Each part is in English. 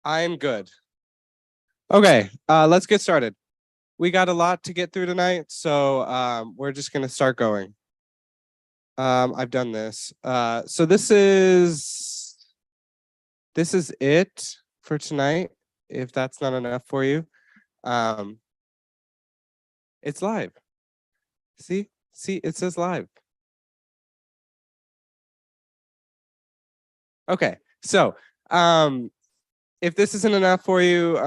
I'm good. Okay, let's get started. We got a lot to get through tonight, so we're just gonna start going. I've done this. So this is it for tonight. If that's not enough for you, it's live. See, it says live. Okay, so if this isn't enough for you,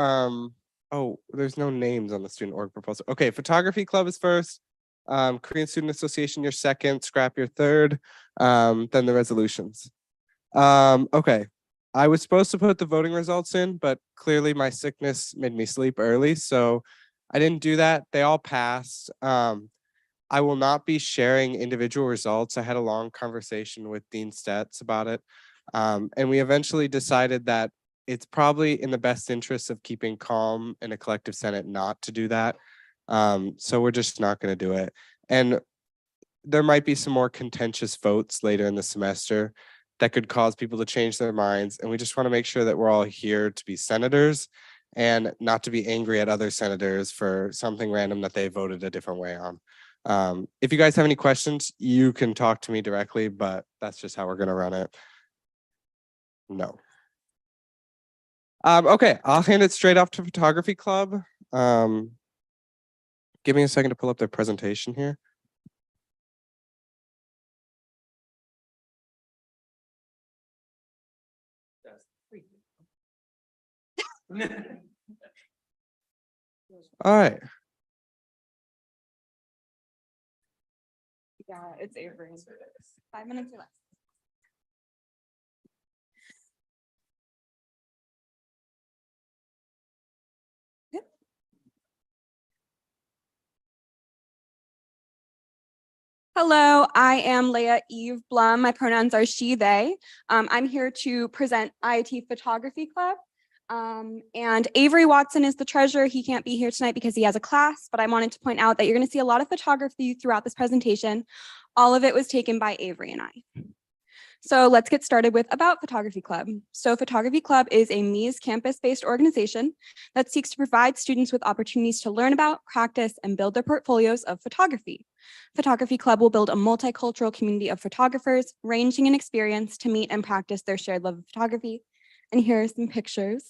oh, there's no names on the student org proposal. Okay, photography club is first. Korean Student Association, you're second. Scrap, you're third. Then the resolutions. Okay, I was supposed to put the voting results in, but clearly my sickness made me sleep early, so I didn't do that. They all passed. I will not be sharing individual results. I had a long conversation with Dean Stetz about it. And we eventually decided that it's probably in the best interest of keeping calm in a collective Senate not to do that. So we're just not going to do it. And there might be some more contentious votes later in the semester that could cause people to change their minds. And we just want to make sure that we're all here to be senators and not to be angry at other senators for something random that they voted a different way on. If you guys have any questions, you can talk to me directly, but that's just how we're going to run it. No. Okay, I'll hand it straight off to photography club. Give me a second to pull up their presentation here. All right. Yeah, it's Avery. 5 minutes or less. Yep. Hello, I am Leah Eve Blum. My pronouns are she, they. I'm here to present IIT Photography Club. And Avery Watson is the treasurer. He can't be here tonight because he has a class, but I wanted to point out that you're going to see a lot of photography throughout this presentation. All of it was taken by Avery and I. So let's get started with about Photography Club. So Photography Club is a Mies campus-based organization that seeks to provide students with opportunities to learn about, practice, and build their portfolios of photography. Photography Club will build a multicultural community of photographers ranging in experience to meet and practice their shared love of photography. And here are some pictures.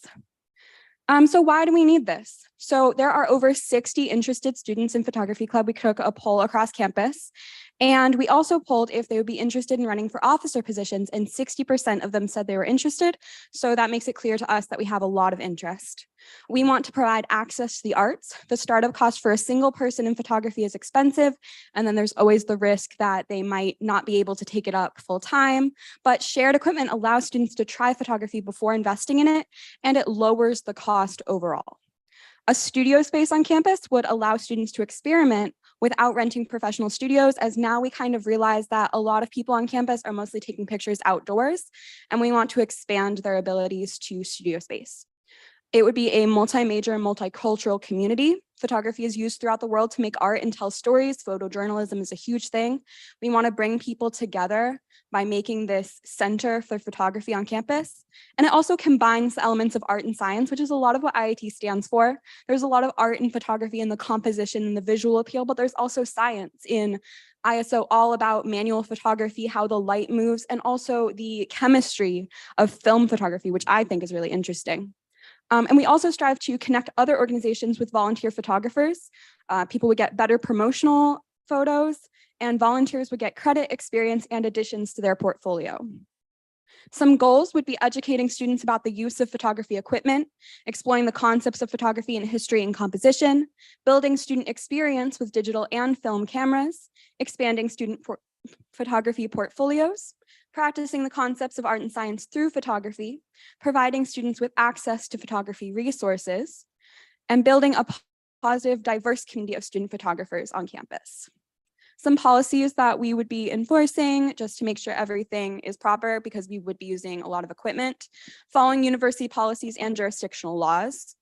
So why do we need this? So there are over 60 interested students in Photography Club. We took a poll across campus, and we also polled if they would be interested in running for officer positions, and 60% of them said they were interested. So that makes it clear to us that we have a lot of interest. We want to provide access to the arts. The startup cost for a single person in photography is expensive, and then there's always the risk that they might not be able to take it up full time. But shared equipment allows students to try photography before investing in it, and it lowers the cost overall. A studio space on campus would allow students to experiment without renting professional studios, as now we kind of realize that a lot of people on campus are mostly taking pictures outdoors, and we want to expand their abilities to studio space. It would be a multi-major and multicultural community. Photography is used throughout the world to make art and tell stories. Photojournalism is a huge thing. We want to bring people together by making this center for photography on campus. And it also combines the elements of art and science, which is a lot of what IIT stands for. There's a lot of art and photography in the composition and the visual appeal, but there's also science in ISO, all about manual photography, how the light moves, and also the chemistry of film photography, which I think is really interesting. And we also strive to connect other organizations with volunteer photographers. People would get better promotional photos, and volunteers would get credit, experience, and additions to their portfolio. Some goals would be educating students about the use of photography equipment, exploring the concepts of photography in history and composition, building student experience with digital and film cameras, expanding student photography portfolios, practicing the concepts of art and science through photography, providing students with access to photography resources, and building a positive, diverse community of student photographers on campus. Some policies that we would be enforcing just to make sure everything is proper, because we would be using a lot of equipment, following university policies and jurisdictional laws.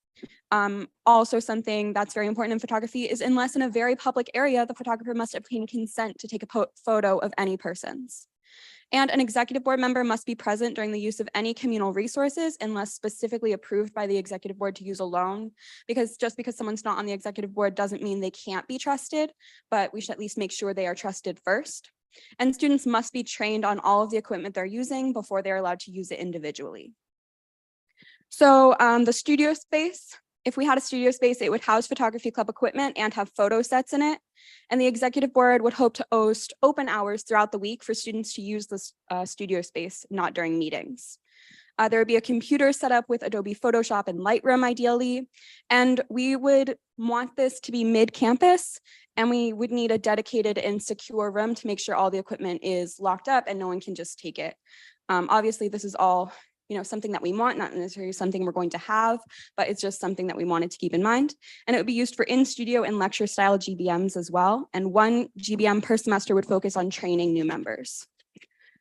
Also, something that's very important in photography is unless in a very public area, the photographer must obtain consent to take a photo of any persons. And an executive board member must be present during the use of any communal resources unless specifically approved by the executive board to use alone. Because just because someone's not on the executive board doesn't mean they can't be trusted, but we should at least make sure they are trusted first. And students must be trained on all of the equipment they're using before they're allowed to use it individually. So the studio space, if we had a studio space, it would house photography club equipment and have photo sets in it. And the executive board would hope to host open hours throughout the week for students to use this studio space, not during meetings. There would be a computer set up with Adobe Photoshop and Lightroom ideally. And we would want this to be mid-campus, and we would need a dedicated and secure room to make sure all the equipment is locked up and no one can just take it. Obviously, this is all something that we want, not necessarily something we're going to have, but it's just something that we wanted to keep in mind. And it would be used for in-studio and lecture style GBMs as well. And one GBM per semester would focus on training new members.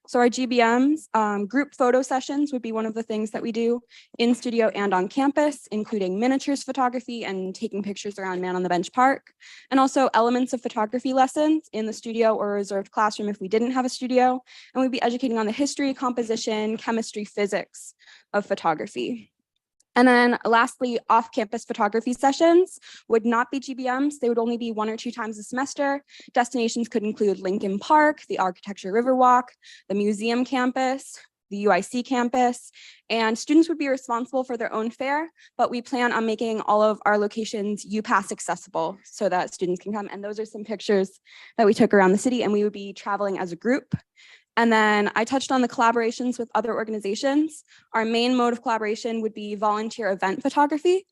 So our GBMs, group photo sessions would be one of the things that we do in studio and on campus, including miniatures photography and taking pictures around Man on the Bench Park, and also elements of photography lessons in the studio or reserved classroom if we didn't have a studio. And we'd be educating on the history, composition, chemistry, physics of photography. And then lastly, off-campus photography sessions would not be GBMs. They would only be 1 or 2 times a semester. Destinations could include Lincoln Park, the Architecture Riverwalk, the museum campus, the UIC campus, and students would be responsible for their own fare, but we plan on making all of our locations UPass accessible so that students can come. And those are some pictures that we took around the city, and we would be traveling as a group. And then I touched on the collaborations with other organizations. Our main mode of collaboration would be volunteer event photography,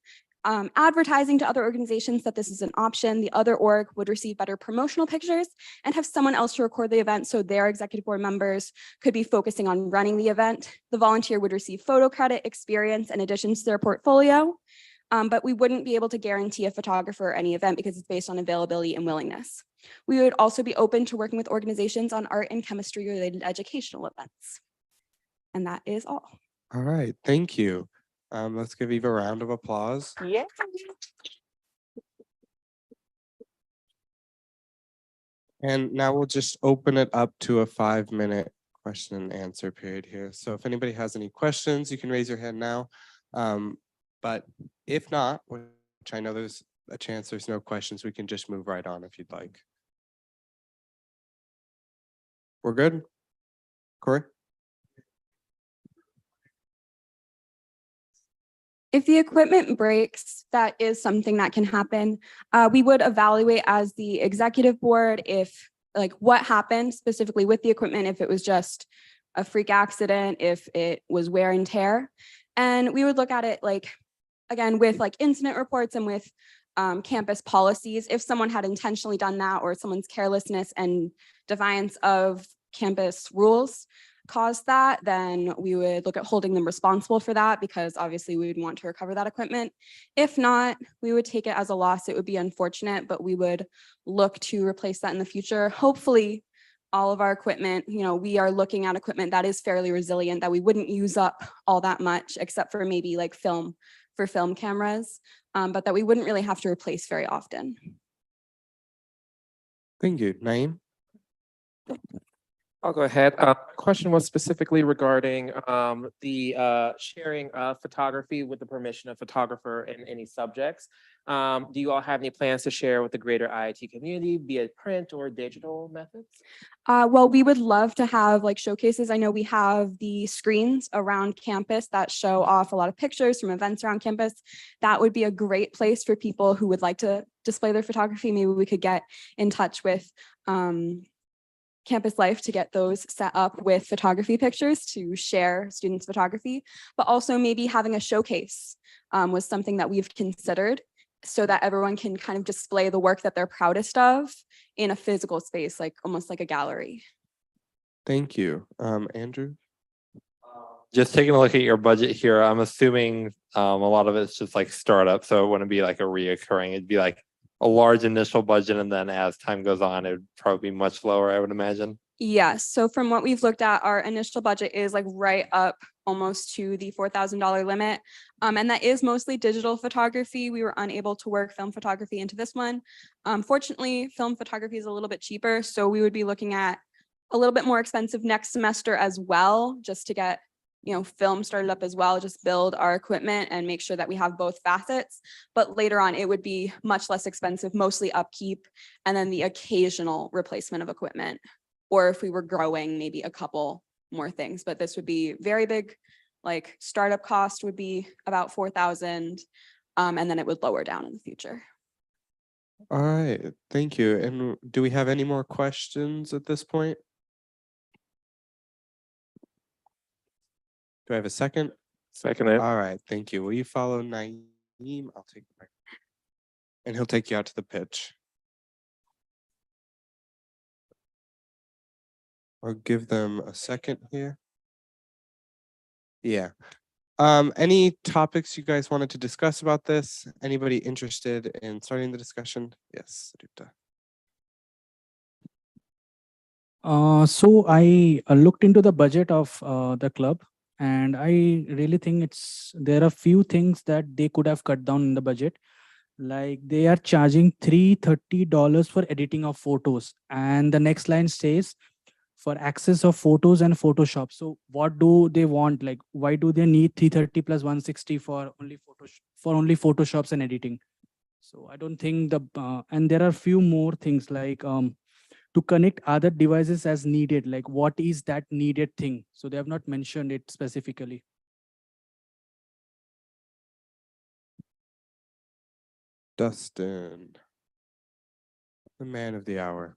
advertising to other organizations that this is an option. The other org would receive better promotional pictures and have someone else to record the event so their executive board members could be focusing on running the event. The volunteer would receive photo credit, experience, and additions to their portfolio. But we wouldn't be able to guarantee a photographer or any event because it's based on availability and willingness. We would also be open to working with organizations on art and chemistry related educational events. And that is all. All right, thank you. Let's give Eva a round of applause. Yeah. And now we'll just open it up to a 5-minute question and answer period here. So if anybody has any questions, you can raise your hand now. But if not, which I know there's a chance there's no questions, we can just move right on if you'd like. We're good? Corey? If the equipment breaks, that is something that can happen. We would evaluate as the executive board if what happened specifically with the equipment, if it was just a freak accident, if it was wear and tear. And we would look at it again, with incident reports and with campus policies. If someone had intentionally done that or someone's carelessness and defiance of campus rules caused that, then we would look at holding them responsible for that because obviously we would want to recover that equipment. If not, we would take it as a loss. It would be unfortunate, but we would look to replace that in the future. Hopefully all of our equipment, we are looking at equipment that is fairly resilient, that we wouldn't use up all that much except for maybe film for film cameras, but that we wouldn't really have to replace very often. Thank you. Naeem? I'll go ahead. Question was specifically regarding the sharing of photography with the permission of photographer in any subjects. Do you all have any plans to share with the greater IIT community, be it print or digital methods? Well, we would love to have showcases. I know we have the screens around campus that show off a lot of pictures from events around campus. That would be a great place for people who would like to display their photography. Maybe we could get in touch with Campus Life to get those set up with photography pictures to share students' photography, but also maybe having a showcase was something that we've considered so that everyone can kind of display the work that they're proudest of in a physical space, almost like a gallery. Thank you. Andrew? Just taking a look at your budget here, I'm assuming a lot of it's just startup, so it wouldn't be a reoccurring. It'd be a large initial budget, and then as time goes on, it would probably be much lower, I would imagine. Yes. So from what we've looked at, our initial budget is right up almost to the $4,000 limit. And that is mostly digital photography. We were unable to work film photography into this one. Fortunately, film photography is a little bit cheaper. So we would be looking at a little bit more expensive next semester as well, just to get, film started up as well, just build our equipment and make sure that we have both facets. But later on, it would be much less expensive, mostly upkeep, and then the occasional replacement of equipment. Or if we were growing, maybe a couple more things, but this would be very big, like startup cost would be about 4,000, and then it would lower down in the future. All right, thank you. And do we have any more questions at this point? Do I have a second? Second it. All right, thank you. Will you follow Naeem? I'll take the mic. And he'll take you out to the pitch. Or give them a second here. Yeah. Any topics you guys wanted to discuss about this? Anybody interested in starting the discussion? Yes, Aditya. So I looked into the budget of the club, and I really think there are few things that they could have cut down in the budget. Like they are charging $330 for editing of photos, and the next line says for access of photos and Photoshop. So what do they want? Like, why do they need 330 plus 160 for only Photoshops and editing? So I don't think and there are few more things like to connect other devices as needed. Like what is that needed thing? So they have not mentioned it specifically. Dustin, the man of the hour.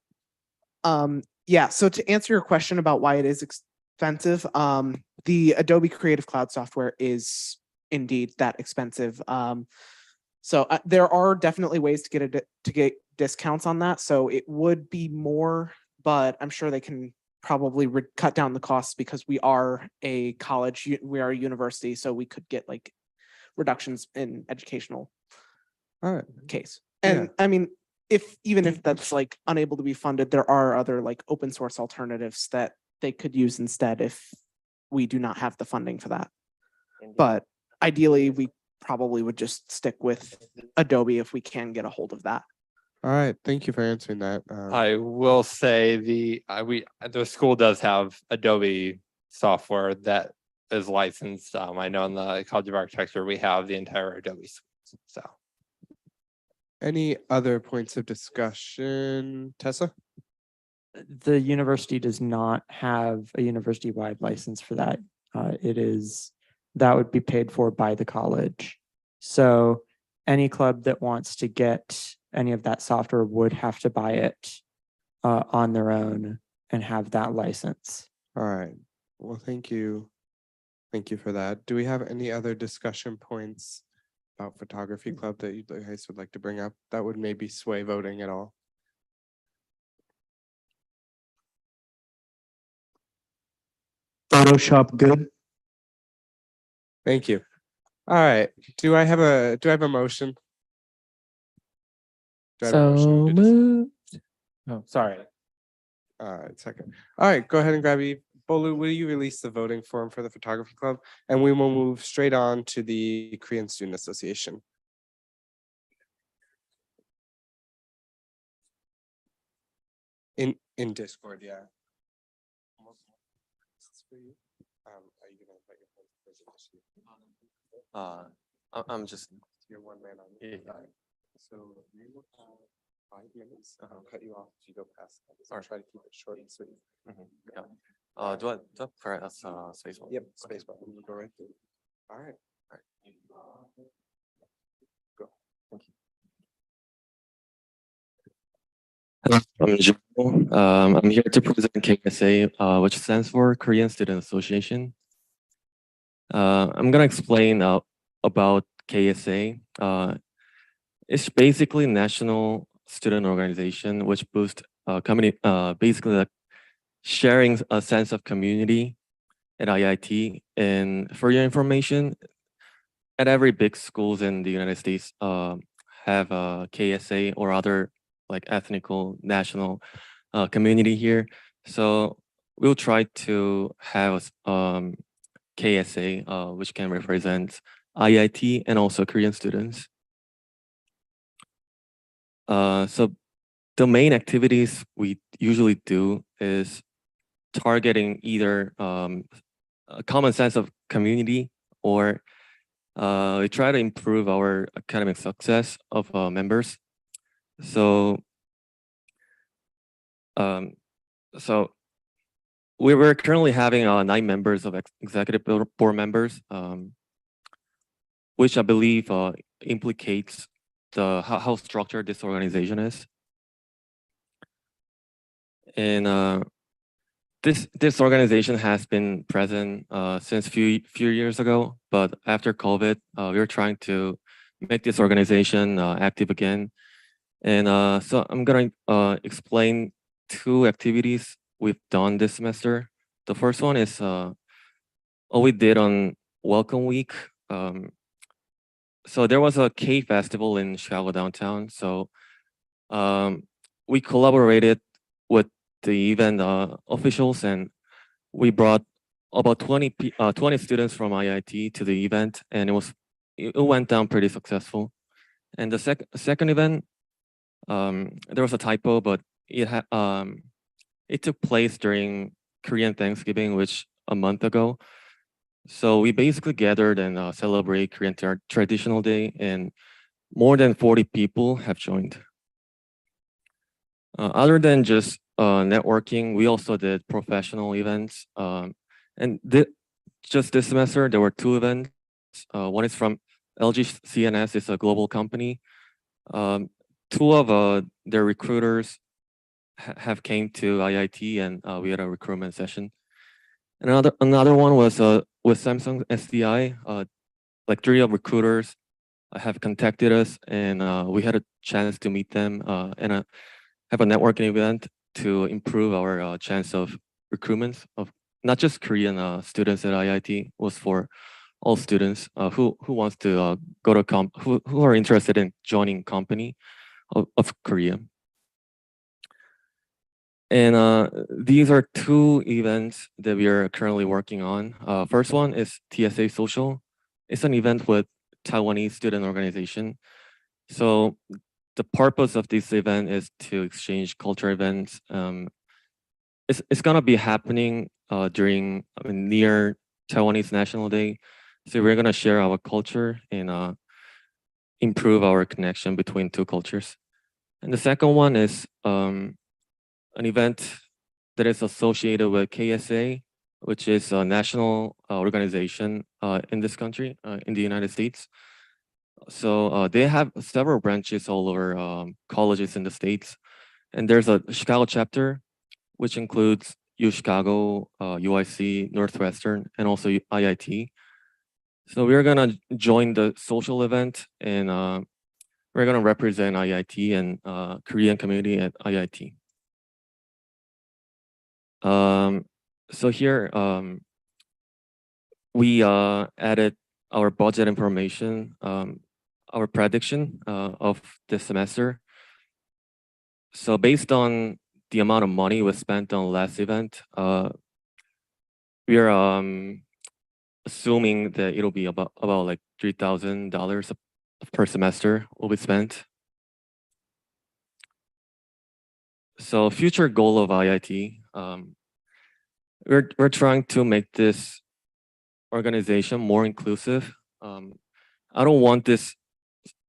Yeah, so to answer your question about why it is expensive, the Adobe Creative Cloud software is indeed that expensive. So there are definitely ways to get discounts on that. So it would be more, but I'm sure they can probably cut down the costs because we are a college, we are a university, so we could get like reductions in educational case. And I mean, even if that's like unable to be funded, there are other like open source alternatives that they could use instead if we do not have the funding for that. But ideally, we probably would just stick with Adobe if we can get a hold of that. All right, thank you for answering that. I will say the school does have Adobe software that is licensed. I know in the College of Architecture we have the entire Adobe suite. So Any other points of discussion? Tessa? The university does not have a university-wide license for that. That would be paid for by the college. So any club that wants to get any of that software would have to buy it on their own and have that license. All right. Well, thank you. Thank you for that. Do we have any other discussion points about photography club that you guys would like to bring up that would maybe sway voting at all? Photoshop good. Thank you. All right. Do I have a motion? Do I have a motion to moved. Oh, sorry. All right, second. All right, go ahead and grab Eve. Bolu, will you release the voting form for the photography club? And we will move straight on to the Korean Student Association. In Discord, yeah. Are you gonna invite your friends to visit? I'm just You're one man on Yeah. So you will have 5 minutes. I'll cut you off if you go past. I'll try to keep it short and sweet. yeah. Do I press space bar? Yep, space bar. You go right through. All right. Go. Thank you. Hello, I'm Joe. I'm here to present KSA, which stands for Korean Student Association. I'm gonna explain about KSA. It's basically a national student organization which boosts basically like sharing a sense of community at IIT. And for your information, at every big schools in the United States have a KSA or other like ethnical national community here. So we'll try to have KSA, which can represent IIT and also Korean students. So the main activities we usually do is targeting either a common sense of community or we try to improve our academic success of members. So, um, so we're currently having 9 members of executive board members, which I believe implicates how structured this organization is. And this organization has been present since few years ago, but after COVID, we were trying to make this organization active again. And so I'm gonna explain 2 activities we've done this semester. The first one is what we did on Welcome Week. So there was a K festival in Chicago downtown. So we collaborated with the event officials, and we brought about 20 students from IIT to the event, and it went down pretty successful. And the second event, there was a typo, but it took place during Korean Thanksgiving, which a month ago. So we basically gathered and celebrate Korean traditional day, and more than 40 people have joined. Other than just networking, we also did professional events. And just this semester, there were 2 events. One is from LG CNS, it's a global company. 2 of their recruiters have came to IIT, and we had a recruitment session. And another one was with Samsung SDI. Like 3 of recruiters have contacted us, and we had a chance to meet them and have a networking event to improve our chance of recruitment of not just Korean students at IIT. It was for all students who wants to go to who are interested in joining company of Korea. And these are 2 events that we are currently working on. First one is TSA Social. It's an event with Taiwanese student organization. So the purpose of this event is to exchange culture events. It's gonna be happening during near Taiwanese National Day. So we're gonna share our culture and improve our connection between 2 cultures. And the second one is an event that is associated with KSA, which is a national organization in this country, in the United States. So they have several branches all over colleges in the States. And there's a Chicago chapter, which includes U Chicago, UIC, Northwestern, and also IIT. So we're gonna join the social event, and we're gonna represent IIT and Korean community at IIT. So here we added our budget information, our prediction of this semester. So based on the amount of money we spent on last event, we are assuming that it'll be about like $3,000 per semester will be spent. So future goal of IIT, we're trying to make this organization more inclusive. I don't want this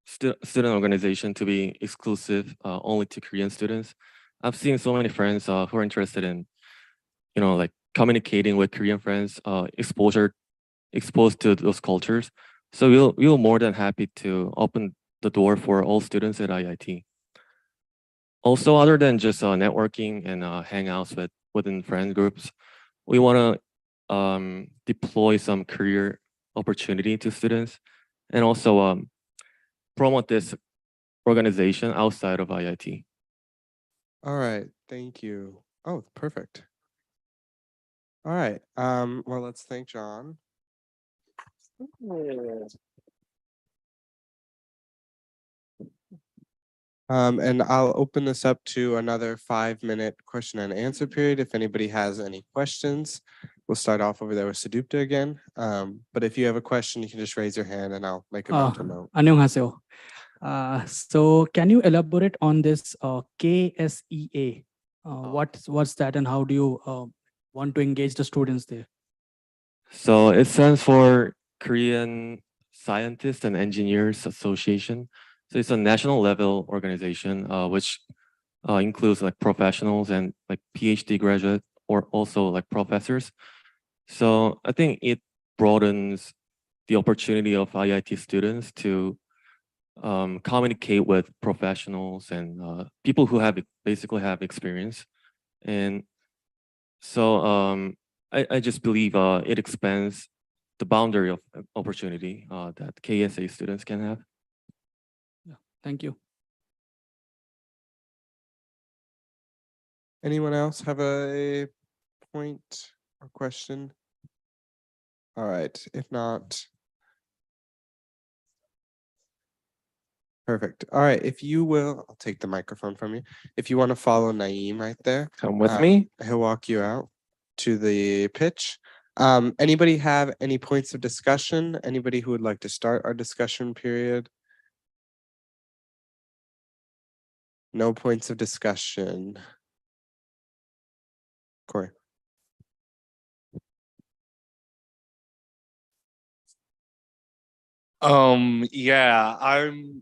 student organization to be exclusive only to Korean students. I've seen so many friends who are interested in, like communicating with Korean friends, exposed to those cultures. So we're more than happy to open the door for all students at IIT. Also, other than just networking and hangouts within friend groups, we want to deploy some career opportunity to students, and also promote this organization outside of IIT. All right, thank you. Oh, perfect. All right. Well, let's thank John. And I'll open this up to another 5-minute question and answer period. If anybody has any questions, we'll start off over there with Sadupta again. But if you have a question, you can just raise your hand and I'll make a mental note. 안녕하세요. So can you elaborate on this KSEA? What's that, and how do you want to engage the students there? So it stands for Korean Scientists and Engineers Association. So it's a national level organization, which includes like professionals and like PhD graduates or also like professors. So I think it broadens the opportunity of IIT students to communicate with professionals and people who basically have experience. And so I just believe it expands the boundary of opportunity that KSA students can have. Thank you. Anyone else have a point or question? All right, if not. Perfect. All right, if you will, I'll take the microphone from you. If you want to follow Naeem right there, Come with me. he'll walk you out to the pitch. Anybody have any points of discussion? Anybody who would like to start our discussion period? No points of discussion. Corey. Yeah, I'm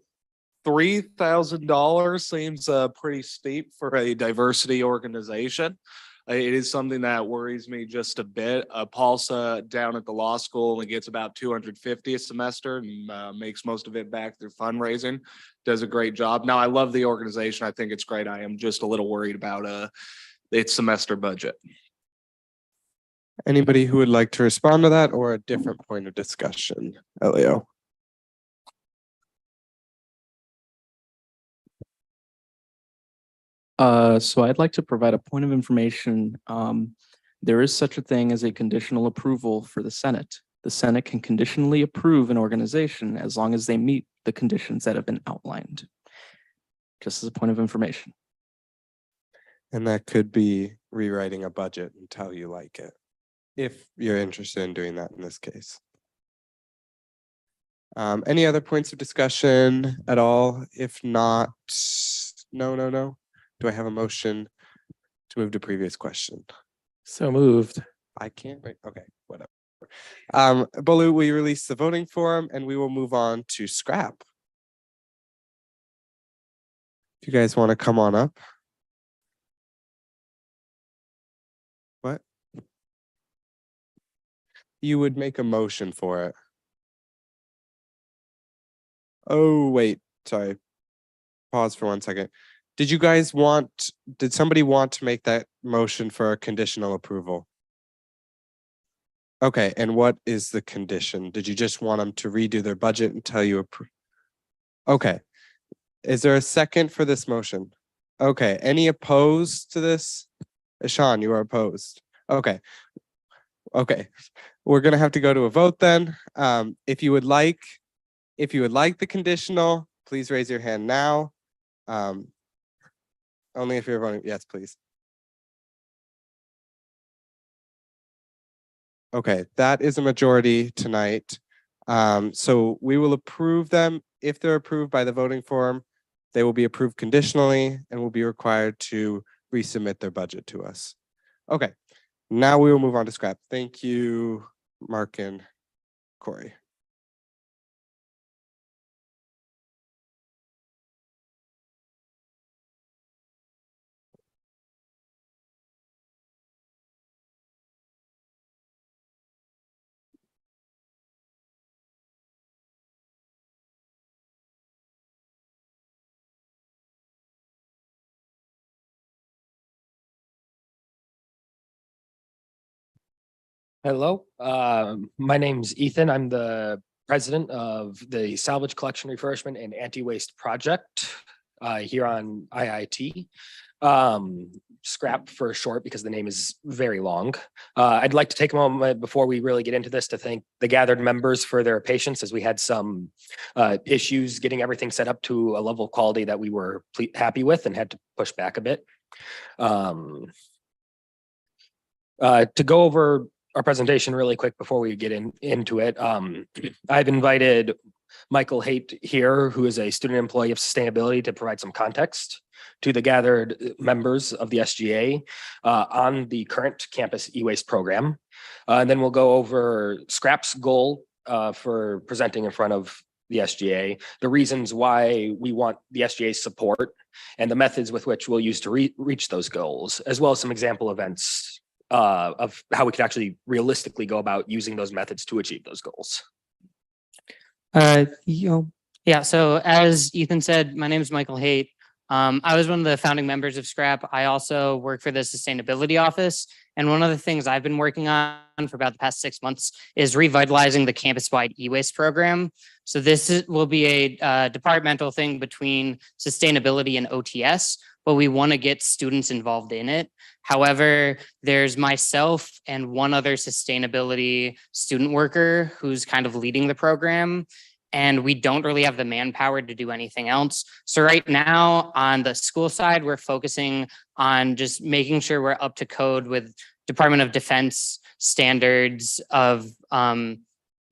$3,000 seems pretty steep for a diversity organization. It is something that worries me just a bit. Paulsa down at the law school only gets about 250 a semester and makes most of it back through fundraising. Does a great job. Now, I love the organization. I think it's great. I am just a little worried about its semester budget. Anybody who would like to respond to that or a different point of discussion? Elio. So I'd like to provide a point of information. There is such a thing as a conditional approval for the Senate. The Senate can conditionally approve an organization as long as they meet the conditions that have been outlined. Just as a point of information. And that could be rewriting a budget until you like it, if you're interested in doing that in this case. Any other points of discussion at all? If not, no. Do I have a motion to move to previous question? So moved. I can't wait. Okay, whatever. Bolu, we release the voting form and we will move on to scrap. If you guys want to come on up. What? You would make a motion for it. Oh, wait, sorry. Pause for 1 second. Did somebody want to make that motion for a conditional approval? Okay, and what is the condition? Did you just want them to redo their budget until you approve? Okay. Is there a second for this motion? Okay, any opposed to this? Sean, you are opposed. Okay. Okay, we're gonna have to go to a vote then. If you would like the conditional, please raise your hand now. Only if you're voting, yes, please. Okay, that is a majority tonight. So we will approve them. If they're approved by the voting form, they will be approved conditionally and will be required to resubmit their budget to us. Okay, now we will move on to scrap. Thank you, Mark and Corey. Hello, my name's Ethan. I'm the president of the Salvage Collection Refurbishment and Anti-Waste Project here on IIT. Scrap for short because the name is very long. I'd like to take a moment before we really get into this to thank the gathered members for their patience as we had some issues getting everything set up to a level of quality that we were happy with and had to push back a bit. To go over our presentation really quick before we get into it. I've invited Michael Haight here, who is a student employee of sustainability, to provide some context to the gathered members of the SGA on the current campus e-waste program. And then we'll go over Scrap's goal for presenting in front of the SGA, the reasons why we want the SGA's support, and the methods with which we'll use to reach those goals, as well as some example events of how we could actually realistically go about using those methods to achieve those goals. Yeah, so as Ethan said, my name is Michael Haight. I was one of the founding members of Scrap. I also work for the sustainability office. And one of the things I've been working on for about the past 6 months is revitalizing the campus-wide e-waste program. So this will be a departmental thing between sustainability and OTS, but we want to get students involved in it. However, there's myself and one other sustainability student worker who's kind of leading the program, and we don't really have the manpower to do anything else. So right now on the school side, we're focusing on just making sure we're up to code with Department of Defense standards of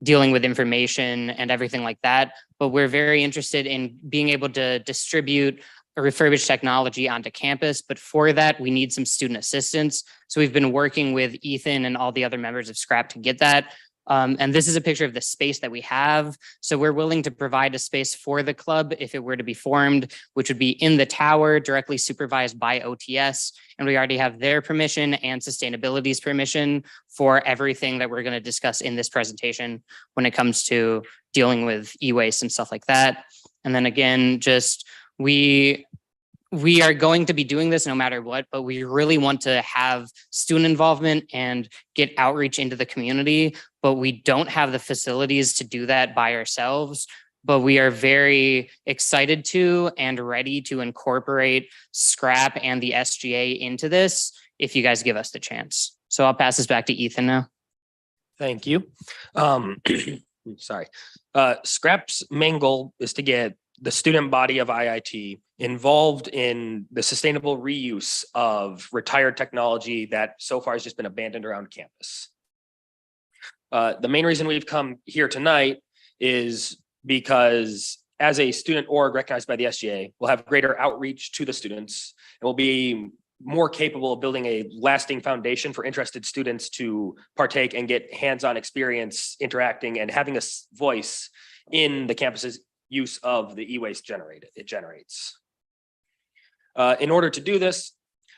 dealing with information and everything like that. But we're very interested in being able to distribute a refurbished technology onto campus. But for that, we need some student assistance. So we've been working with Ethan and all the other members of Scrap to get that. And this is a picture of the space that we have. So we're willing to provide a space for the club if it were to be formed, which would be in the tower, directly supervised by OTS. And we already have their permission and sustainability's permission for everything that we're going to discuss in this presentation when it comes to dealing with e-waste and stuff like that. And then again, just we are going to be doing this no matter what, but we really want to have student involvement and get outreach into the community, but we don't have the facilities to do that by ourselves. But we are very excited to and ready to incorporate Scrap and the SGA into this if you guys give us the chance. So I'll pass this back to Ethan now. Thank you. Sorry. Scrap's main goal is to get the student body of IIT involved in the sustainable reuse of retired technology that so far has just been abandoned around campus. The main reason we've come here tonight is because as a student org recognized by the SGA, we'll have greater outreach to the students and we'll be more capable of building a lasting foundation for interested students to partake and get hands-on experience interacting and having a voice in the campus's use of the e-waste it generates. In order to do this,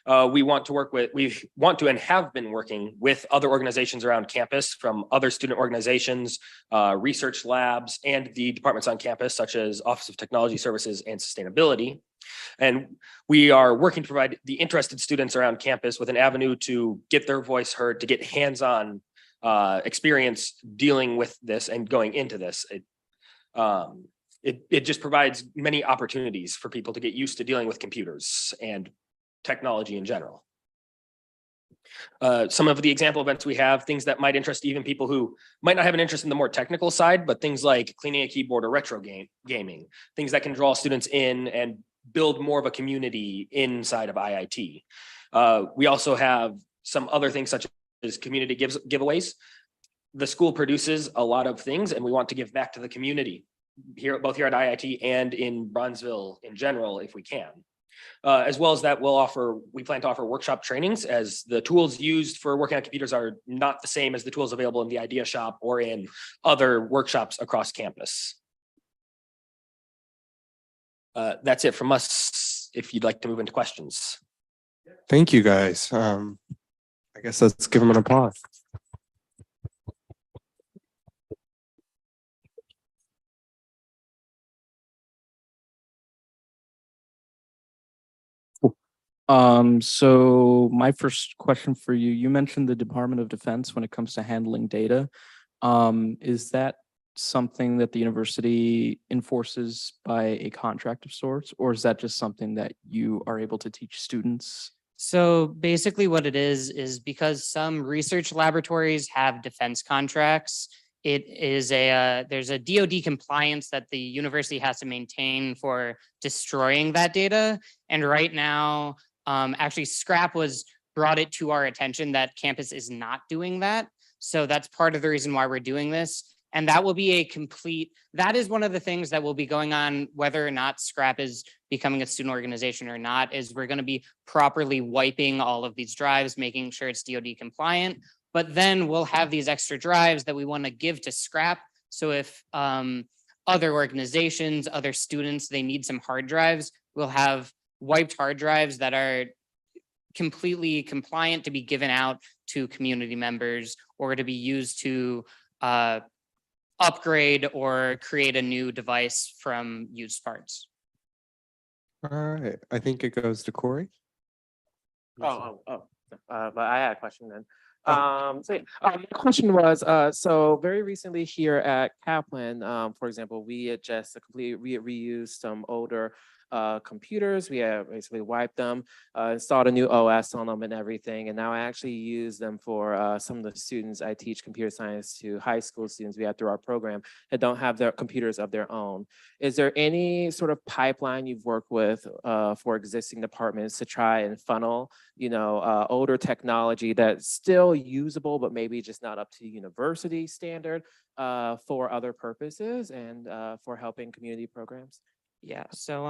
we want to and have been working with other organizations around campus, from other student organizations, research labs, and the departments on campus, such as Office of Technology Services and Sustainability. And we are working to provide the interested students around campus with an avenue to get their voice heard, to get hands-on experience dealing with this and going into this. It just provides many opportunities for people to get used to dealing with computers and technology in general. Some of the example events we have, things that might interest even people who might not have an interest in the more technical side, but things like cleaning a keyboard or retro gaming, things that can draw students in and build more of a community inside of IIT. We also have some other things such as community giveaways. The school produces a lot of things and we want to give back to the community both here at IIT and in Bronzeville in general, if we can. As well as that, we plan to offer workshop trainings, as the tools used for working on computers are not the same as the tools available in the Idea Shop or in other workshops across campus. That's it from us, if you'd like to move into questions. Thank you, guys. I guess let's give them an applause. So my first question for you, you mentioned the Department of Defense when it comes to handling data. Is that something that the university enforces by a contract of sorts, or is that just something that you are able to teach students? So basically what it is because some research laboratories have defense contracts, there's a DoD compliance that the university has to maintain for destroying that data. And right now, actually Scrap brought it to our attention that campus is not doing that. So that's part of the reason why we're doing this. And that will be that is one of the things that will be going on, whether or not Scrap is becoming a student organization or not, is we're going to be properly wiping all of these drives, making sure it's DoD compliant. But then we'll have these extra drives that we want to give to Scrap. So if other organizations, other students, they need some hard drives, we'll have wiped hard drives that are completely compliant to be given out to community members or to be used to upgrade or create a new device from used parts. All right, I think it goes to Corey. But I had a question then. My question was, so very recently here at Kaplan, for example, we had just reused some older computers. We have basically wiped them, installed a new OS on them and everything. And now I actually use them for some of the students. I teach computer science to high school students we have through our program that don't have their computers of their own. Is there any sort of pipeline you've worked with for existing departments to try and funnel, older technology that's still usable, but maybe just not up to university standard for other purposes and for helping community programs? Yeah, so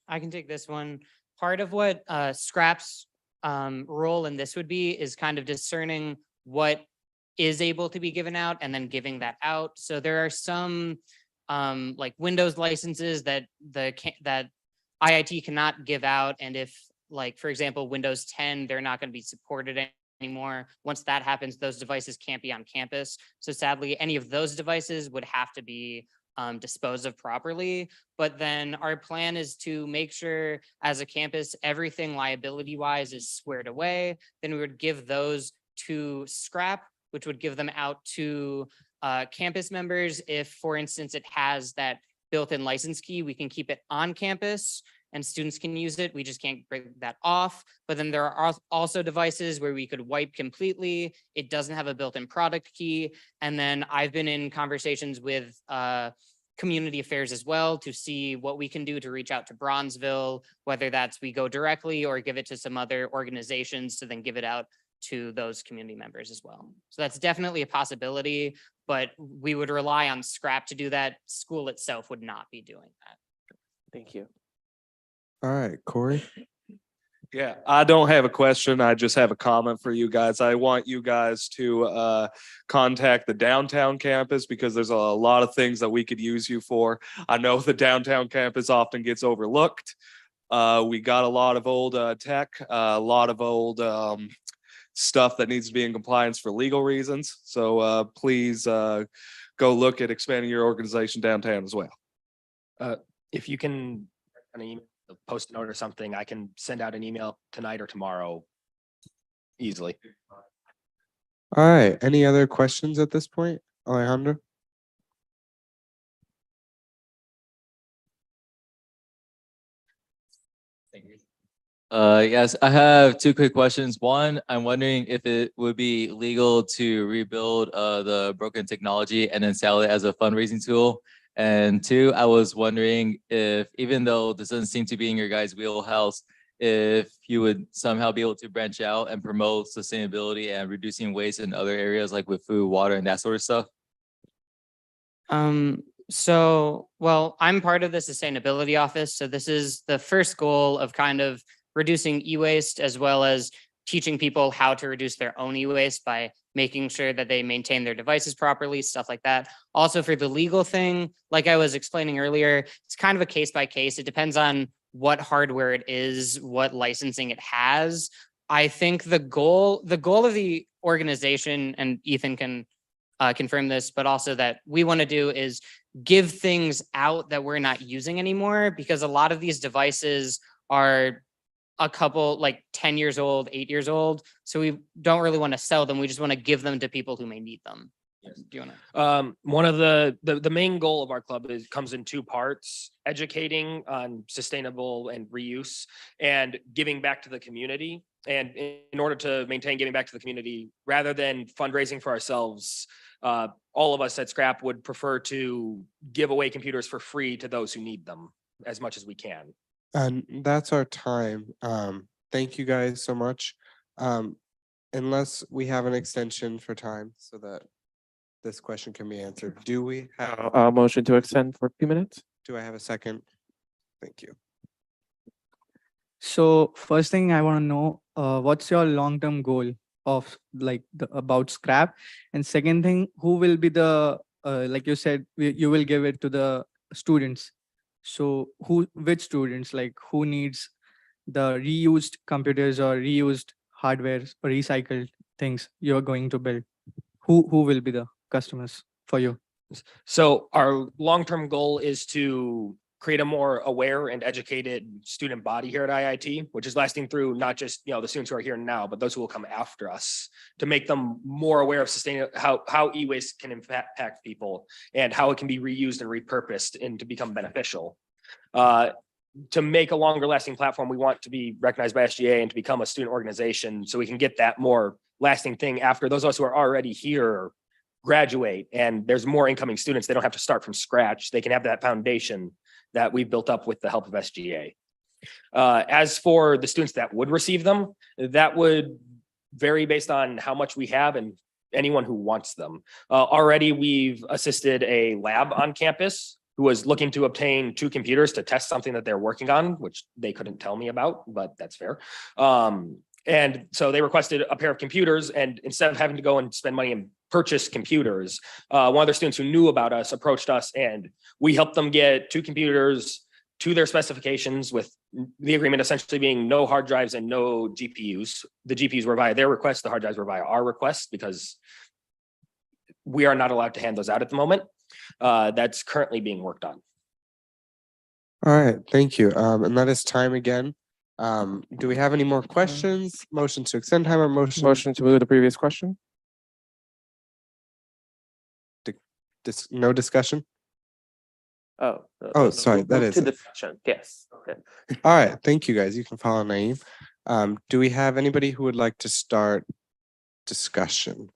I can take this one. Part of what Scrap's role in this would be is kind of discerning what is able to be given out and then giving that out. So there are some like Windows licenses that that IIT cannot give out, and if, like, for example, Windows 10, they're not going to be supported anymore. Once that happens, those devices can't be on campus. So sadly, any of those devices would have to be disposed of properly. But then our plan is to make sure as a campus, everything liability wise is squared away. Then we would give those to Scrap, which would give them out to campus members. If, for instance, it has that built-in license key, we can keep it on campus and students can use it. We just can't break that off. But then there are also devices where we could wipe completely. It doesn't have a built-in product key. And then I've been in conversations with community affairs as well to see what we can do to reach out to Bronzeville, whether that's we go directly or give it to some other organizations to then give it out to those community members as well. So that's definitely a possibility, but we would rely on Scrap to do that. School itself would not be doing that. Thank you. All right, Corey. Yeah, I don't have a question. I just have a comment for you guys. I want you guys to contact the downtown campus because there's a lot of things that we could use you for. I know the downtown campus often gets overlooked. We got a lot of old tech, a lot of old stuff that needs to be in compliance for legal reasons. So please go look at expanding your organization downtown as well. If you can post a note or something, I can send out an email tonight or tomorrow easily. All right, any other questions at this point, Alejandro? Yes, I have two quick questions. One, I'm wondering if it would be legal to rebuild the broken technology and then sell it as a fundraising tool. And two, I was wondering if, even though this doesn't seem to be in your guys' wheelhouse, if you would somehow be able to branch out and promote sustainability and reducing waste in other areas, like with food, water, and that sort of stuff. So, well, I'm part of the sustainability office. So this is the first goal of kind of reducing e-waste, as well as teaching people how to reduce their own e-waste by making sure that they maintain their devices properly, stuff like that. Also for the legal thing, like I was explaining earlier, it's kind of a case by case. It depends on what hardware it is, what licensing it has. I think the goal of the organization, and Ethan can confirm this, but also that we want to do is give things out that we're not using anymore, because a lot of these devices are a couple, like 10 years old, 8 years old. So we don't really want to sell them. We just want to give them to people who may need them. Do you want to? One of the main goal of our club comes in two parts: educating on sustainable and reuse, and giving back to the community. And in order to maintain giving back to the community, rather than fundraising for ourselves, all of us at Scrap would prefer to give away computers for free to those who need them as much as we can. And that's our time. Thank you guys so much. Unless we have an extension for time so that this question can be answered. Do we have, Motion to extend for a few minutes? do I have a second? Thank you. So first thing I want to know, what's your long-term goal of like about scrap? And second thing, who will be the like you said, you will give it to the students. So which students, like who needs the reused computers or reused hardware or recycled things you're going to build? Who will be the customers for you? So our long-term goal is to create a more aware and educated student body here at IIT, which is lasting through not just, the students who are here now, but those who will come after us, to make them more aware of how e-waste can impact people and how it can be reused and repurposed and to become beneficial. To make a longer lasting platform, we want to be recognized by SGA and to become a student organization so we can get that more lasting thing after those of us who are already here graduate and there's more incoming students. They don't have to start from scratch. They can have that foundation that we've built up with the help of SGA. As for the students that would receive them, that would vary based on how much we have and anyone who wants them. Already we've assisted a lab on campus who was looking to obtain 2 computers to test something that they're working on, which they couldn't tell me about, but that's fair. And so they requested a pair of computers, and instead of having to go and spend money and purchase computers, one of their students who knew about us approached us, and we helped them get 2 computers to their specifications, with the agreement essentially being no hard drives and no GPUs. The GPUs were via their request, the hard drives were via our request, because we are not allowed to hand those out at the moment. That's currently being worked on. All right, thank you. And that is time again. Do we have any more questions? Motion to extend time or motion? Motion to move the previous question? No discussion? Oh. Sorry, that is To it. discussion, yes, okay. All right, thank you, guys. You can follow Naeem. Do we have anybody who would like to start discussion?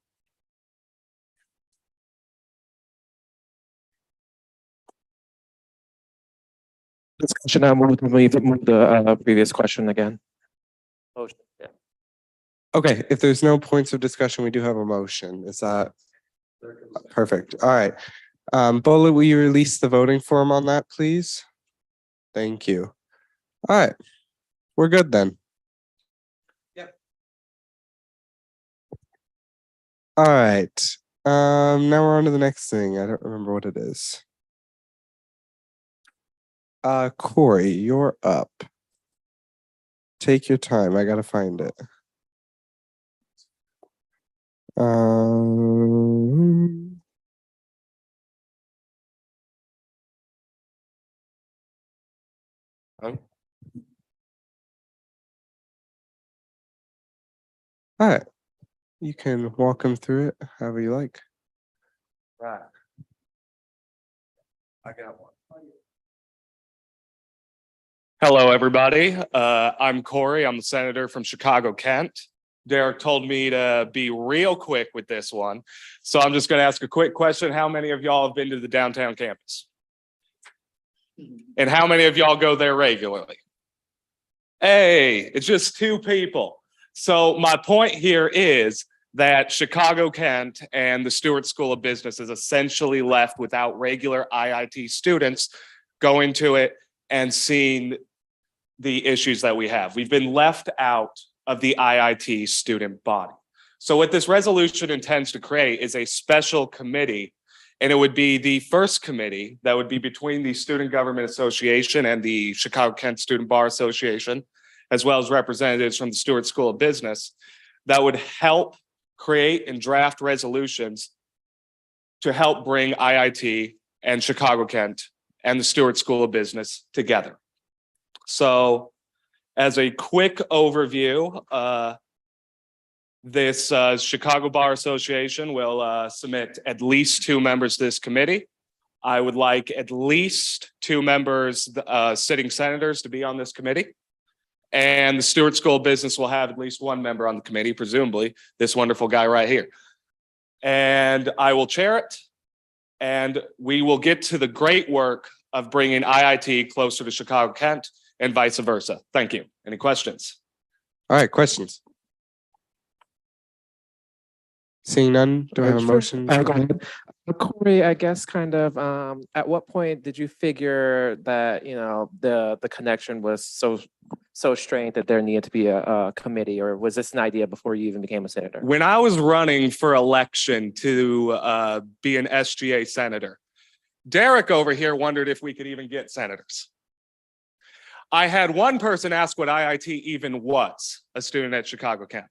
Discussion, move the previous question again. Motion, yeah. Okay, if there's no points of discussion, we do have a motion. Is that perfect? All right. Bola, will you release the voting form on that, please? Thank you. All right, we're good then. Yep. All right. Now we're on to the next thing. I don't remember what it is. Corey, you're up. Take your time. I gotta find it. All right. You can walk them through it however you like. Right. I got one. Hello, everybody. I'm Corey. I'm the senator from Chicago, Kent. Derek told me to be real quick with this one. So I'm just going to ask a quick question. How many of y'all have been to the downtown campus? And how many of y'all go there regularly? Hey, it's just 2 people. So my point here is that Chicago, Kent, and the Stewart School of Business is essentially left without regular IIT students going to it and seeing the issues that we have. We've been left out of the IIT student body. So what this resolution intends to create is a special committee, and it would be the first committee that would be between the Student Government Association and the Chicago Kent Student Bar Association, as well as representatives from the Stewart School of Business, that would help create and draft resolutions to help bring IIT and Chicago Kent and the Stewart School of Business together. So as a quick overview, this Chicago Bar Association will submit at least 2 members to this committee. I would like at least 2 members, sitting senators, to be on this committee. And the Stewart School of Business will have at least 1 member on the committee, presumably this wonderful guy right here. And I will chair it. And we will get to the great work of bringing IIT closer to Chicago Kent and vice versa. Thank you. Any questions? All right, questions. Seeing none, do I have a Sure. motion? Go ahead. Corey, I guess kind of, at what point did you figure that, you know, the connection was so strained that there needed to be a committee, or was this an idea before you even became a senator? When I was running for election to be an SGA senator, Derek over here wondered if we could even get senators. I had one person ask what IIT even was, a student at Chicago Kent.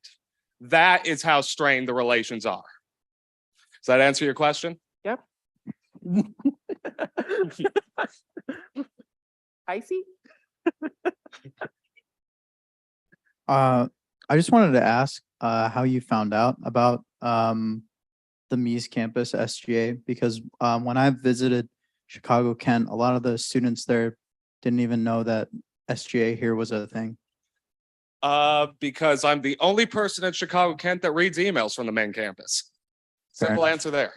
That is how strained the relations are. Does that answer your question? Yep. Icy? I just wanted to ask how you found out about the Mies campus SGA, because when I visited Chicago Kent, a lot of the students there didn't even know that SGA here was a thing. Because I'm the only person at Chicago Kent that reads emails from the main campus. Simple answer there.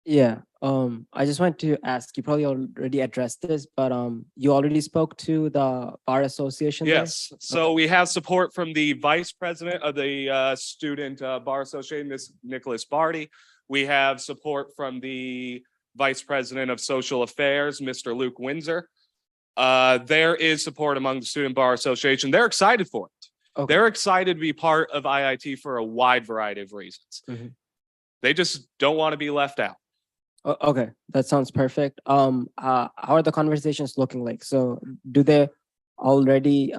Yeah, I just want to ask, you probably already addressed this, but you already spoke to the bar association there? Yes, so we have support from the vice president of the student bar association, Miss Nicholas Barty. We have support from the vice president of social affairs, Mr. Luke Windsor. There is support among the student bar association. They're excited for it. Okay. They're excited to be part of IIT for a wide variety of reasons. They just don't want to be left out. Okay, that sounds perfect. How are the conversations looking like? So do they already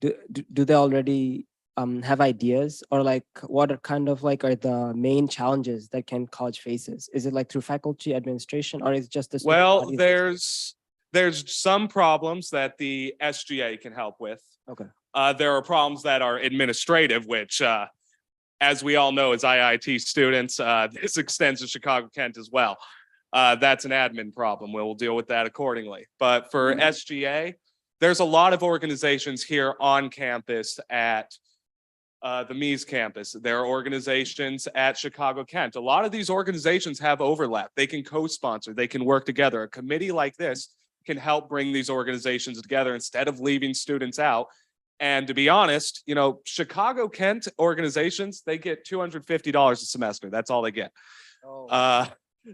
do they already have ideas, or like what are kind of like are the main challenges that Kent College faces? Is it like through faculty administration, or is it just the student Well, bodies? there's some problems that the SGA can help with. Okay. There are problems that are administrative, which as we all know, as IIT students, this extends to Chicago Kent as well. That's an admin problem. We'll deal with that accordingly. But for SGA, there's a lot of organizations here on campus at the Mies campus. There are organizations at Chicago Kent. A lot of these organizations have overlap. They can co-sponsor, they can work together. A committee like this can help bring these organizations together instead of leaving students out. And to be honest, you know, Chicago Kent organizations, they get $250 a semester. That's all they get.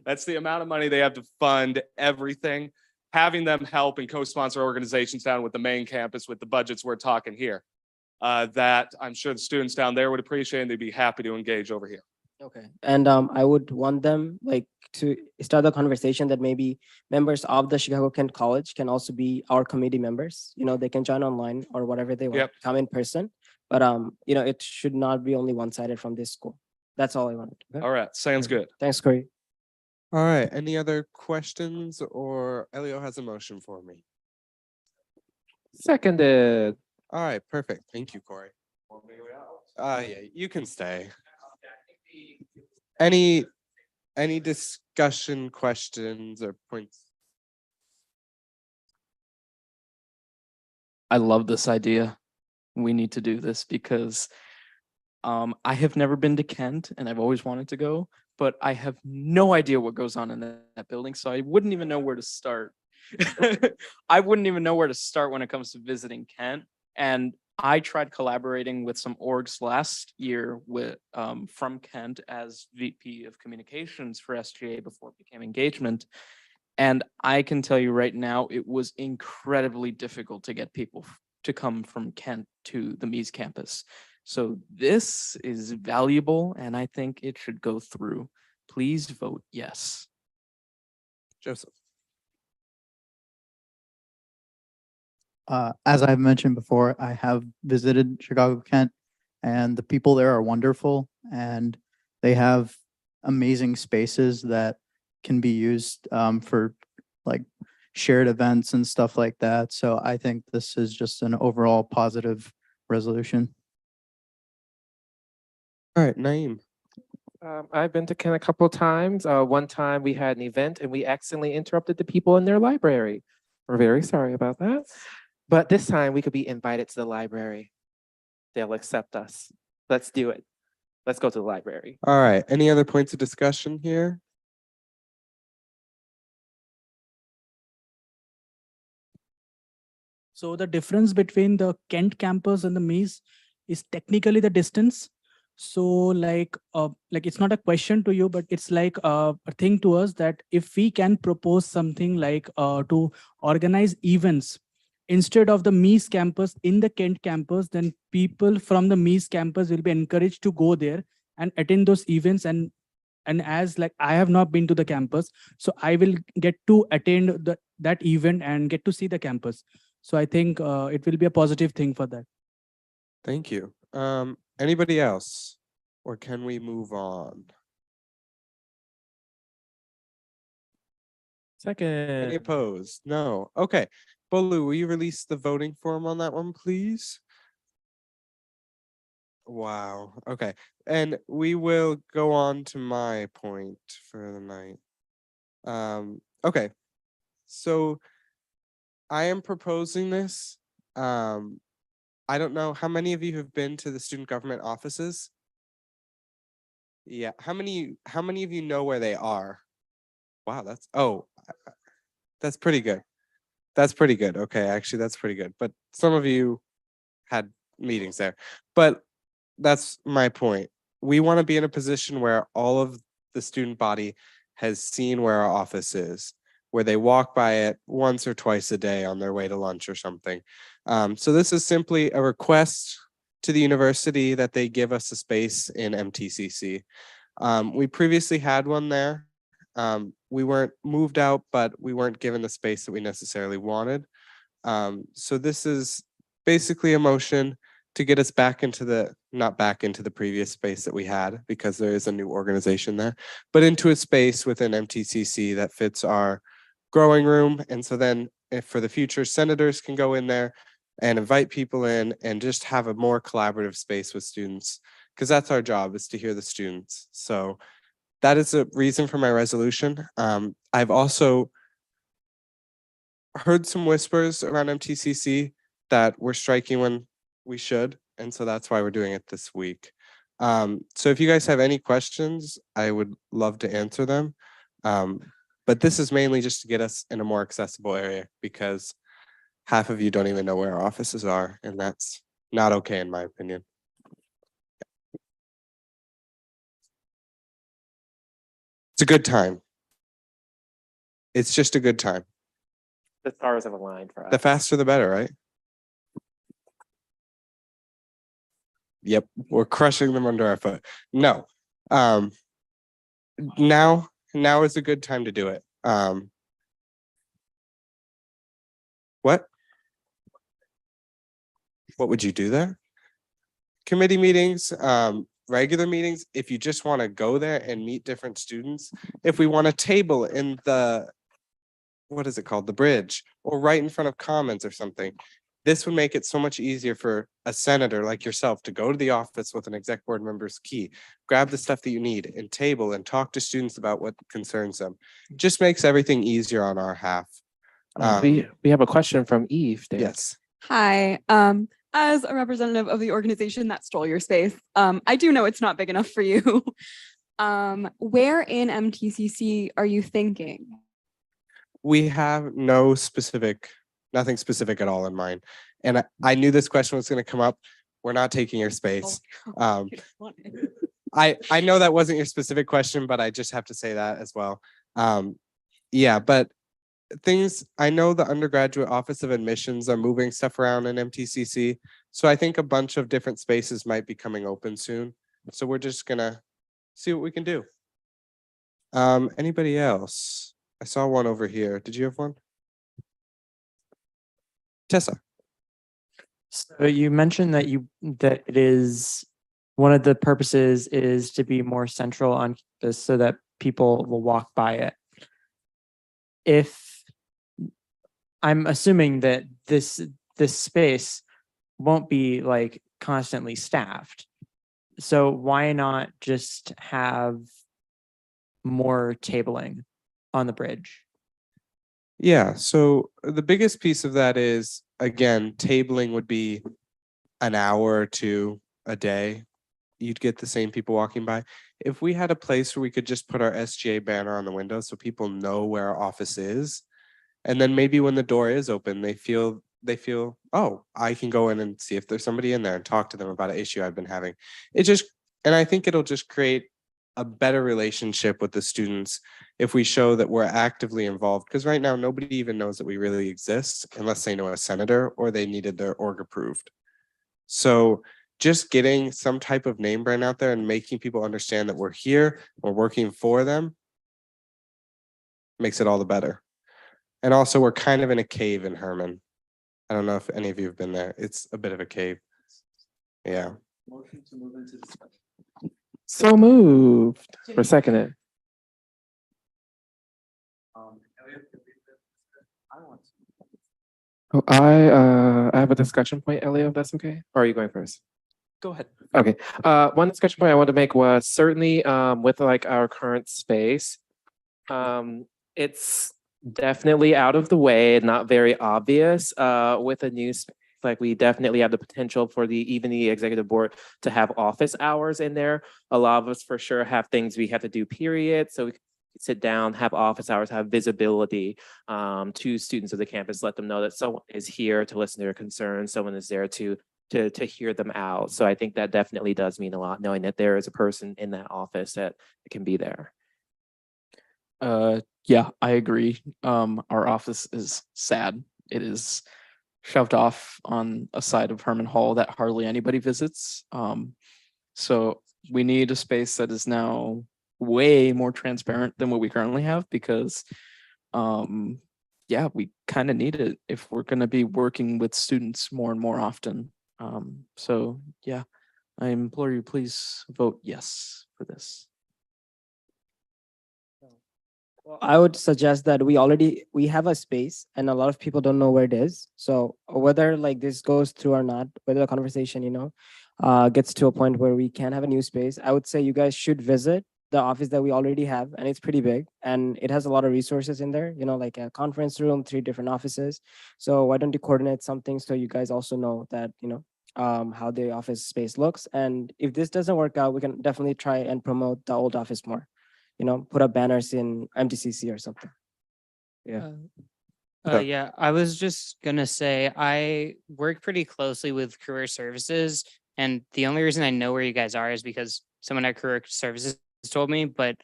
That's the amount of money they have to fund everything. Having them help and co-sponsor organizations down with the main campus with the budgets we're talking here, that I'm sure the students down there would appreciate and they'd be happy to engage over here. Okay, and I would want them like to start the conversation that maybe members of the Chicago Kent College can also be our committee members. You know, they can join online or whatever they want, come in person. But you know, it should not be only one-sided from this school. That's all I wanted. Okay? All right, sounds good. Thanks, Corey. All right, any other questions, or Elio has a motion for me? Seconded. All right, perfect. Thank you, Corey. Yeah, you can stay. Any discussion, questions, or points? I love this idea. We need to do this because I have never been to Kent and I've always wanted to go, but I have no idea what goes on in that building. So I wouldn't even know where to start. I wouldn't even know where to start when it comes to visiting Kent. And I tried collaborating with some orgs last year with from Kent as VP of communications for SGA before it became engagement. And I can tell you right now, it was incredibly difficult to get people to come from Kent to the Mies campus. So this is valuable and I think it should go through. Please vote yes. Joseph. As I've mentioned before, I have visited Chicago Kent, and the people there are wonderful, and they have amazing spaces that can be used for like shared events and stuff like that. So I think this is just an overall positive resolution. All right, Naeem. I've been to Kent a couple of times. One time we had an event and we accidentally interrupted the people in their library. We're very sorry about that. But this time we could be invited to the library. They'll accept us. Let's do it. Let's go to the library. All right, any other points of discussion here? So the difference between the Kent campus and the Mies is technically the distance. So like it's not a question to you, but it's like a thing to us that if we can propose something like to organize events instead of the Mies campus in the Kent campus, then people from the Mies campus will be encouraged to go there and attend those events. And as like I have not been to the campus, so I will get to attend that event and get to see the campus. So I think it will be a positive thing for that. Thank you. Anybody else? Or can we move on? Any Second. opposed? No. Okay. Bolu, will you release the voting form on that one, please? Wow. Okay. And we will go on to my point for the night. Okay. So I am proposing this. I don't know how many of you have been to the student government offices? Yeah. How many of you know where they are? Wow, that's pretty good. That's pretty good. Okay, actually that's pretty good. But some of you had meetings there. But that's my point. We want to be in a position where all of the student body has seen where our office is, where they walk by it once or twice a day on their way to lunch or something. So this is simply a request to the university that they give us a space in MTCC. We previously had one there. We weren't moved out, but we weren't given the space that we necessarily wanted. So this is basically a motion to get us back into not back into the previous space that we had, because there is a new organization there, but into a space within MTCC that fits our growing room. And so then if for the future, senators can go in there and invite people in and just have a more collaborative space with students, because that's our job, is to hear the students. So that is a reason for my resolution. I've also heard some whispers around MTCC that we're striking when we should, and so that's why we're doing it this week. So if you guys have any questions, I would love to answer them. But this is mainly just to get us in a more accessible area, because half of you don't even know where our offices are, and that's not okay in my opinion. It's a good time. It's just a good time. The stars have aligned for us. The faster the better, right? Yep, we're crushing them under our foot. No. Now is a good time to do it. What would you do there? Committee meetings, regular meetings, if you just want to go there and meet different students. If we want a table in the, what is it called? The bridge, or right in front of Commons or something. This would make it so much easier for a senator like yourself to go to the office with an exec board member's key, grab the stuff that you need and table and talk to students about what concerns them. Just makes everything easier on our half. We have a question from Eve. Dave. Yes. Hi. As a representative of the organization that stole your space, I do know it's not big enough for you. Where in MTCC are you thinking? We have nothing specific at all in mind. And I knew this question was going to come up. We're not taking your space. I know that wasn't your specific question, but I just have to say that as well. Yeah, but I know the undergraduate office of admissions are moving stuff around in MTCC. So I think a bunch of different spaces might be coming open soon. So we're just gonna see what we can do. Anybody else? I saw one over here. Did you have one? Tessa. So you mentioned that it is one of the purposes is to be more central on this so that people will walk by it. If I'm assuming that this space won't be like constantly staffed, so why not just have more tabling on the bridge? Yeah, so the biggest piece of that is, again, tabling would be an hour or two a day. You'd get the same people walking by. If we had a place where we could just put our SGA banner on the window so people know where our office is, and then maybe when the door is open, they feel they feel, oh, I can go in and see if there's somebody in there and talk to them about an issue I've been having. It just, and I think it'll just create a better relationship with the students if we show that we're actively involved. Because right now, nobody even knows that we really exist unless they know a senator or they needed their org approved. So just getting some type of name brand out there and making people understand that we're here, we're working for them, makes it all the better. And also, we're kind of in a cave in Herman. I don't know if any of you have been there. It's a bit of a cave. Yeah. Motion to move into discussion. So moved. For seconded. Oh, I have a discussion point, Elio, if that's okay? Or are you going first? Go ahead. Okay, one discussion point I wanted to make was certainly with like our current space, it's definitely out of the way, not very obvious. With a new space, like we definitely have the potential for even the executive board to have office hours in there. A lot of us for sure have things we have to do, period. So we sit down, have office hours, have visibility to students of the campus, let them know that someone is here to listen to their concerns, someone is there to hear them out. So I think that definitely does mean a lot, knowing that there is a person in that office that can be there. Yeah, I agree. Our office is sad. It is shoved off on a side of Herman Hall that hardly anybody visits. So we need a space that is now way more transparent than what we currently have, because yeah, we kind of need it if we're going to be working with students more and more often. So yeah, I implore you, please vote yes for this. Well, I would suggest that we have a space and a lot of people don't know where it is. So whether like this goes through or not, whether the conversation, gets to a point where we can have a new space, I would say you guys should visit the office that we already have, and it's pretty big and it has a lot of resources in there, like a conference room, 3 different offices. So why don't you coordinate something so you guys also know that, how the office space looks. And if this doesn't work out, we can definitely try and promote the old office more. Put up banners in MTCC or something. Yeah. Yeah, I was just gonna say I work pretty closely with career services, and the only reason I know where you guys are is because someone at career services told me. But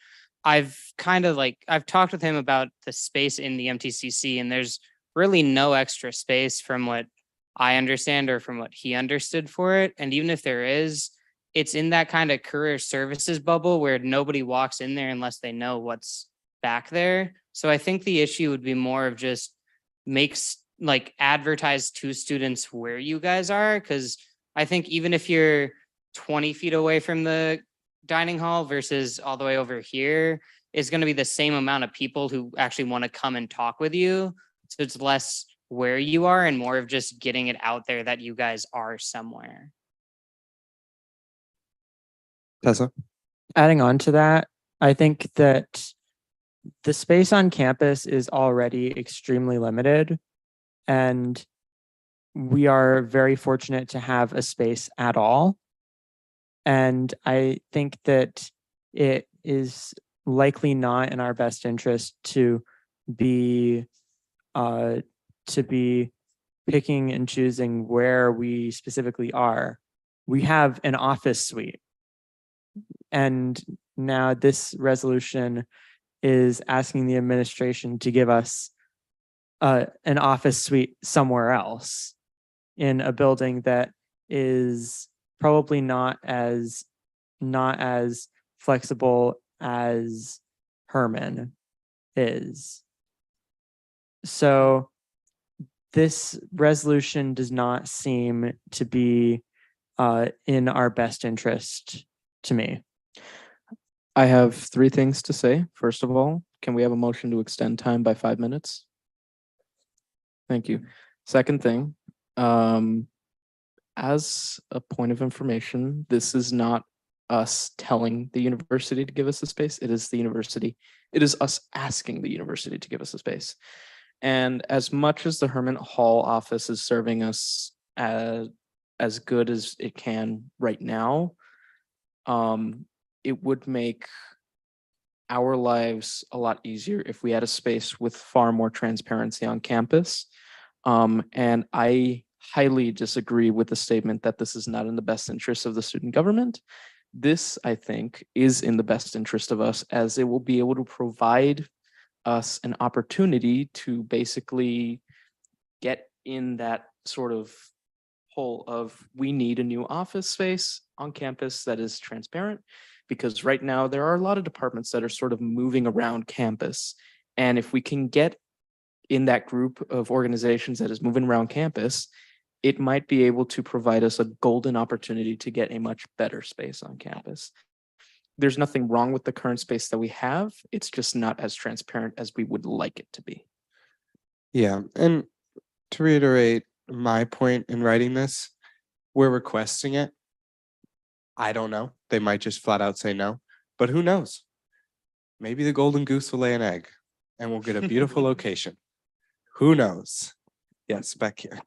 I've kind of I've talked with him about the space in the MTCC, and there's really no extra space from what I understand or from what he understood for it. And even if there is, it's in that kind of career services bubble where nobody walks in there unless they know what's back there. So I think the issue would be more of just advertise to students where you guys are. Cause I think even if you're 20 feet away from the dining hall versus all the way over here, is going to be the same amount of people who actually want to come and talk with you. So it's less where you are and more of just getting it out there that you guys are somewhere. Tessa? Adding on to that, I think that the space on campus is already extremely limited, and we are very fortunate to have a space at all. And I think that it is likely not in our best interest to be picking and choosing where we specifically are. We have an office suite. And now this resolution is asking the administration to give us an office suite somewhere else in a building that is probably not as flexible as Herman is. So this resolution does not seem to be in our best interest to me. I have 3 things to say. First of all, can we have a motion to extend time by 5 minutes? Thank you. Second thing, as a point of information, this is not us telling the university to give us the space. It is the university. It is us asking the university to give us the space. And as much as the Herman Hall office is serving us as good as it can right now, it would make our lives a lot easier if we had a space with far more transparency on campus. And I highly disagree with the statement that this is not in the best interest of the student government. This, I think, is in the best interest of us, as it will be able to provide us an opportunity to basically get in that sort of hole of, we need a new office space on campus that is transparent, because right now there are a lot of departments that are sort of moving around campus. And if we can get in that group of organizations that is moving around campus, it might be able to provide us a golden opportunity to get a much better space on campus. There's nothing wrong with the current space that we have. It's just not as transparent as we would like it to be. Yeah, and to reiterate my point in writing this, we're requesting it. I don't know. They might just flat out say no, but who knows? Maybe the golden goose will lay an egg and we'll get a beautiful location. Who knows? Yes, back here.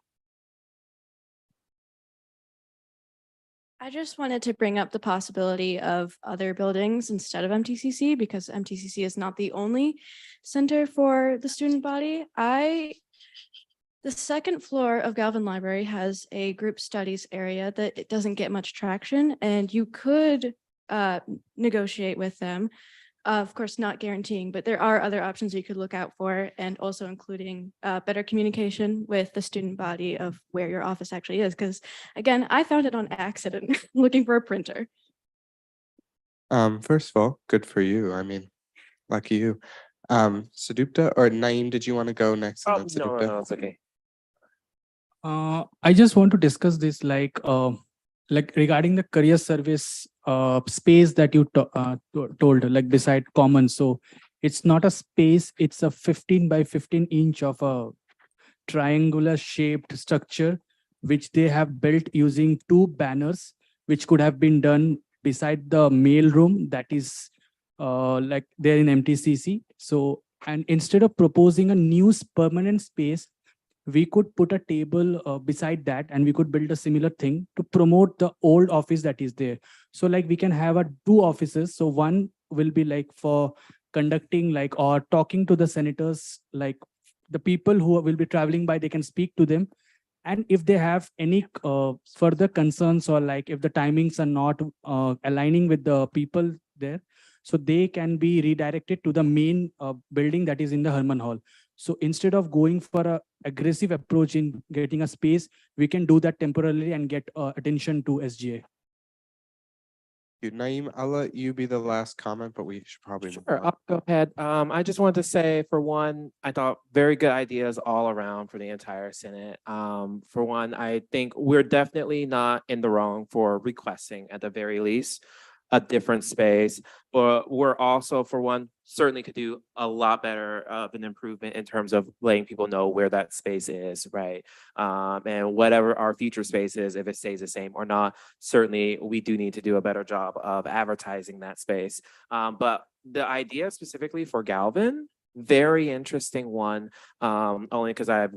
I just wanted to bring up the possibility of other buildings instead of MTCC, because MTCC is not the only center for the student body. The second floor of Galvin Library has a group studies area that it doesn't get much traction, and you could negotiate with them. Of course, not guaranteeing, but there are other options you could look out for, and also including better communication with the student body of where your office actually is. Because again, I found it on accident looking for a printer. First of all, good for you. I mean, lucky you. Sadupta or Naeem, did you want to go next? And then No, Sadupta? it's okay. I just want to discuss this, like regarding the career service space that you told, like beside common. So it's not a space, it's a 15 by 15 inch of a triangular shaped structure, which they have built using 2 banners, which could have been done beside the mail room that is like there in MTCC. So, and instead of proposing a new permanent space, we could put a table beside that, and we could build a similar thing to promote the old office that is there. So like we can have 2 offices. So one will be like for conducting like or talking to the senators, like the people who will be traveling by, they can speak to them. And if they have any further concerns, or like if the timings are not aligning with the people there, so they can be redirected to the main building that is in the Herman Hall. So instead of going for a aggressive approach in getting a space, we can do that temporarily and get attention to SGA. Naeem, I'll let you be the last comment, but we should probably move Sure, on. I'll go ahead. I just wanted to say, for one, I thought very good ideas all around for the entire Senate. For one, I think we're definitely not in the wrong for requesting, at the very least, a different space. But we're also, for one, certainly could do a lot better of an improvement in terms of letting people know where that space is, right? And whatever our future space is, if it stays the same or not, certainly we do need to do a better job of advertising that space. But the idea specifically for Galvin, very interesting one, only because I have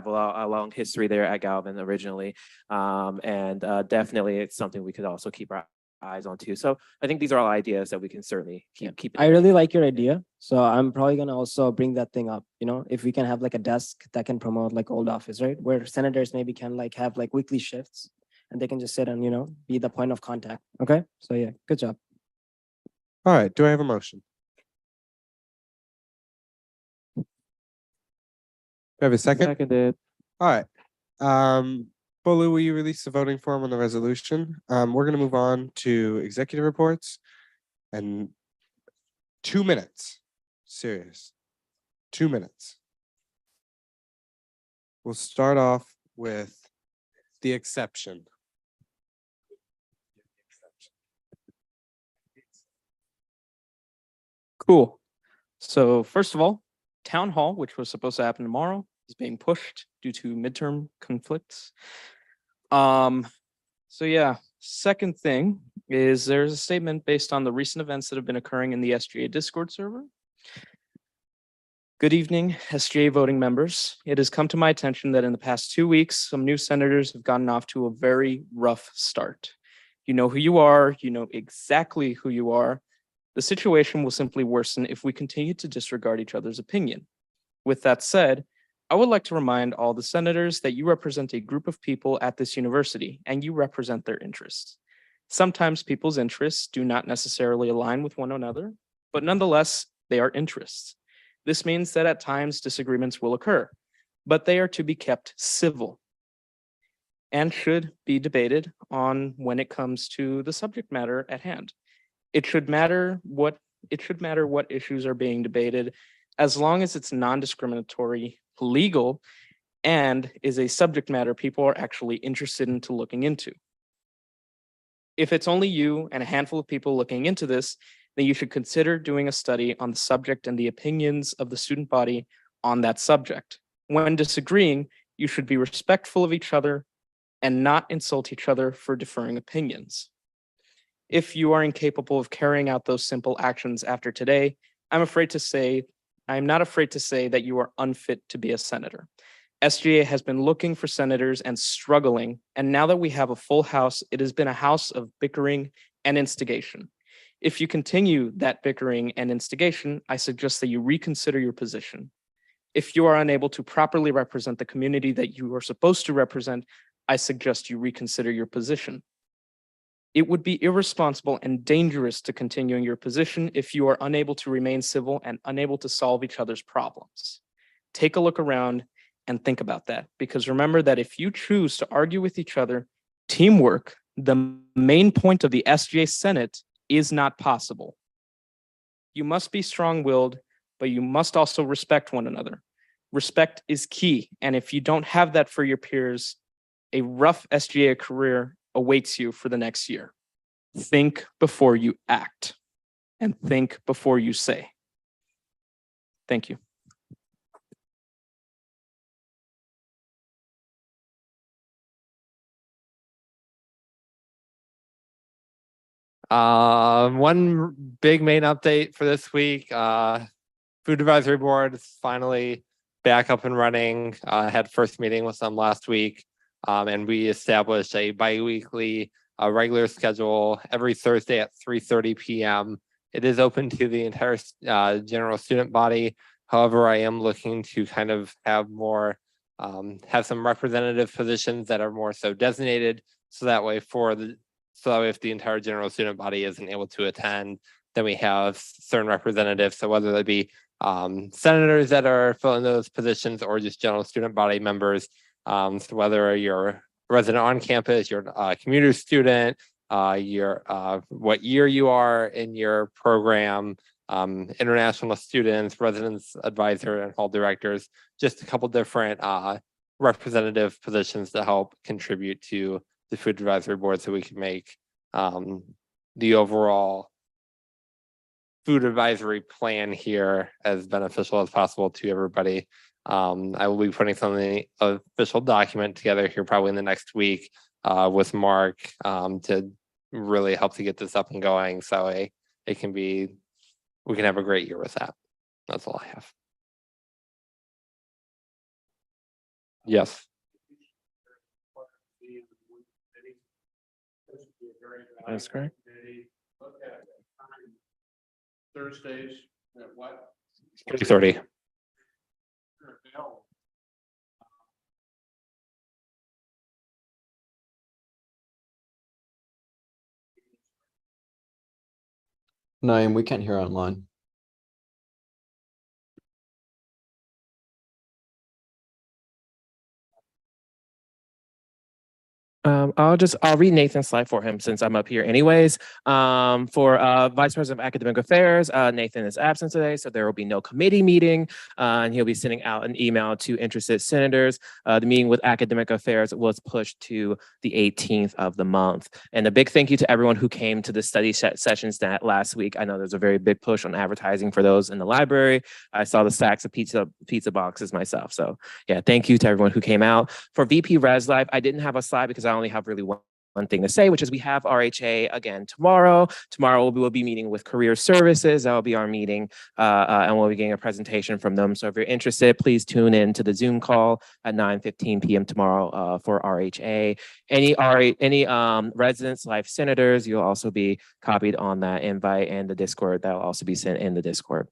a long history there at Galvin originally. And definitely it's something we could also keep our eyes on too. So I think these are all ideas that we can certainly keep. I really like your idea. So I'm probably gonna also bring that thing up. You know, if we can have like a desk that can promote like old office, right? Where senators maybe can like have like weekly shifts and they can just sit and, you know, be the point of contact. Okay. So yeah, good job. All right, do I have a motion? Do I have a second? Seconded. All right. Bolu, will you release the voting form on the resolution? We're gonna move on to executive reports and 2 minutes. Serious. 2 minutes. We'll start off with the exception. Cool. So first of all, town hall, which was supposed to happen tomorrow, is being pushed due to midterm conflicts. So yeah, second thing is there's a statement based on the recent events that have been occurring in the SGA Discord server. Good evening, SGA voting members. It has come to my attention that in the past 2 weeks, some new senators have gotten off to a very rough start. You know who you are, you know exactly who you are. The situation will simply worsen if we continue to disregard each other's opinion. With that said, I would like to remind all the senators that you represent a group of people at this university and you represent their interests. Sometimes people's interests do not necessarily align with one another, but nonetheless, they are interests. This means that at times disagreements will occur, but they are to be kept civil and should be debated on when it comes to the subject matter at hand. It should matter what issues are being debated as long as it's non-discriminatory, legal, and is a subject matter people are actually interested into looking into. If it's only you and a handful of people looking into this, then you should consider doing a study on the subject and the opinions of the student body on that subject. When disagreeing, you should be respectful of each other and not insult each other for differing opinions. If you are incapable of carrying out those simple actions after today, I'm not afraid to say that you are unfit to be a senator. SGA has been looking for senators and struggling, and now that we have a full house, it has been a house of bickering and instigation. If you continue that bickering and instigation, I suggest that you reconsider your position. If you are unable to properly represent the community that you are supposed to represent, I suggest you reconsider your position. It would be irresponsible and dangerous to continue in your position if you are unable to remain civil and unable to solve each other's problems. Take a look around and think about that, because remember that if you choose to argue with each other, teamwork, the main point of the SGA Senate, is not possible. You must be strong-willed, but you must also respect one another. Respect is key, and if you don't have that for your peers, a rough SGA career awaits you for the next year. Think before you act, and think before you say. Thank you. One big main update for this week, Food Advisory Board is finally back up and running. Had first meeting with them last week, and we established a bi-weekly regular schedule every Thursday at 3:30 p.m. It is open to the entire general student body. However, I am looking to kind of have more, have some representative positions that are more so designated, so that way if the entire general student body isn't able to attend, then we have certain representatives. So whether they be senators that are filling those positions or just general student body members, so whether you're a resident on campus, you're a commuter student, what year you are in your program, international students, residence advisor, and hall directors, just a couple different representative positions to help contribute to the Food Advisory Board so we can make the overall food advisory plan here as beneficial as possible to everybody. I will be putting something, official document together here probably in the next week with Mark to really help to get this up and going. So we can have a great year with that. That's all I have. Yes. That's correct. Thursdays at what? 3:30. Naeem, we can't hear online. I'll read Nathan's slide for him since I'm up here anyways. For Vice President of Academic Affairs, Nathan is absent today, so there will be no committee meeting, and he'll be sending out an email to interested senators. The meeting with Academic Affairs was pushed to the 18th of the month. And a big thank you to everyone who came to the study sessions that last week. I know there's a very big push on advertising for those in the library. I saw the stacks of pizza boxes myself. So yeah, thank you to everyone who came out. For VP Res Life, I didn't have a slide because I only have really one thing to say, which is we have RHA again tomorrow. Tomorrow we'll be meeting with Career Services. That will be our meeting, and we'll be getting a presentation from them. So if you're interested, please tune in to the Zoom call at 9:15 p.m. tomorrow for RHA. Any Residence Life senators, you'll also be copied on that invite, and the Discord that will also be sent in the Discord.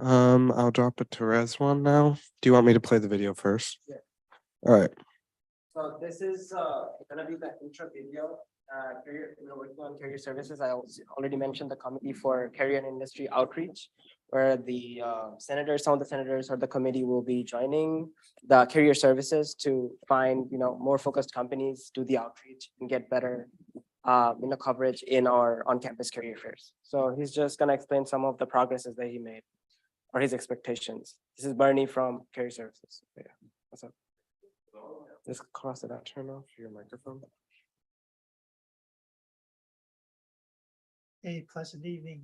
I'll drop it to Rezwan now. Do you want me to play the video first? Yeah. All right. So this is gonna be the intro video. We're working on career services. I already mentioned the committee for career and industry outreach, where the senators, some of the senators or the committee will be joining the career services to find, more focused companies, do the outreach and get better coverage in our on-campus career fairs. So he's just gonna explain some of the progresses that he made or his expectations. This is Bernie from Career Services. Yeah, what's up? Just cross it out, turn off your microphone. A pleasant evening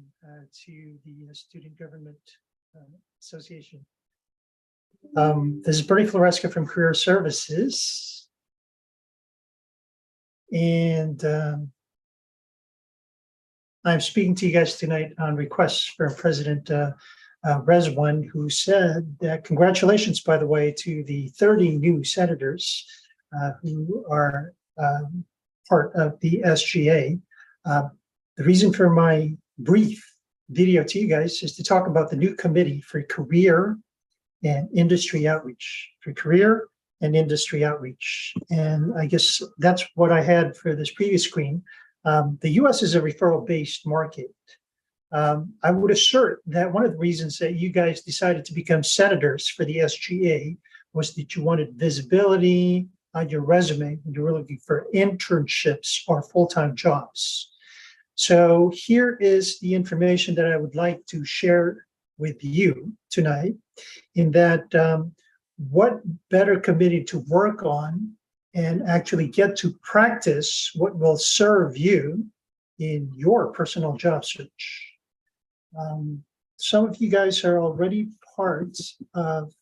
to the Student Government Association. This is Bernie Floresca from Career Services. And I'm speaking to you guys tonight on requests from President Rezwan, who said that congratulations, by the way, to the 30 new senators who are part of the SGA. The reason for my brief video to you guys is to talk about the new committee for career and industry outreach, And I guess that's what I had for this previous screen. The US is a referral-based market. I would assert that one of the reasons that you guys decided to become senators for the SGA was that you wanted visibility on your resume and you were looking for internships or full-time jobs. So here is the information that I would like to share with you tonight, in that what better committee to work on and actually get to practice what will serve you in your personal job search. Some of you guys are already parts of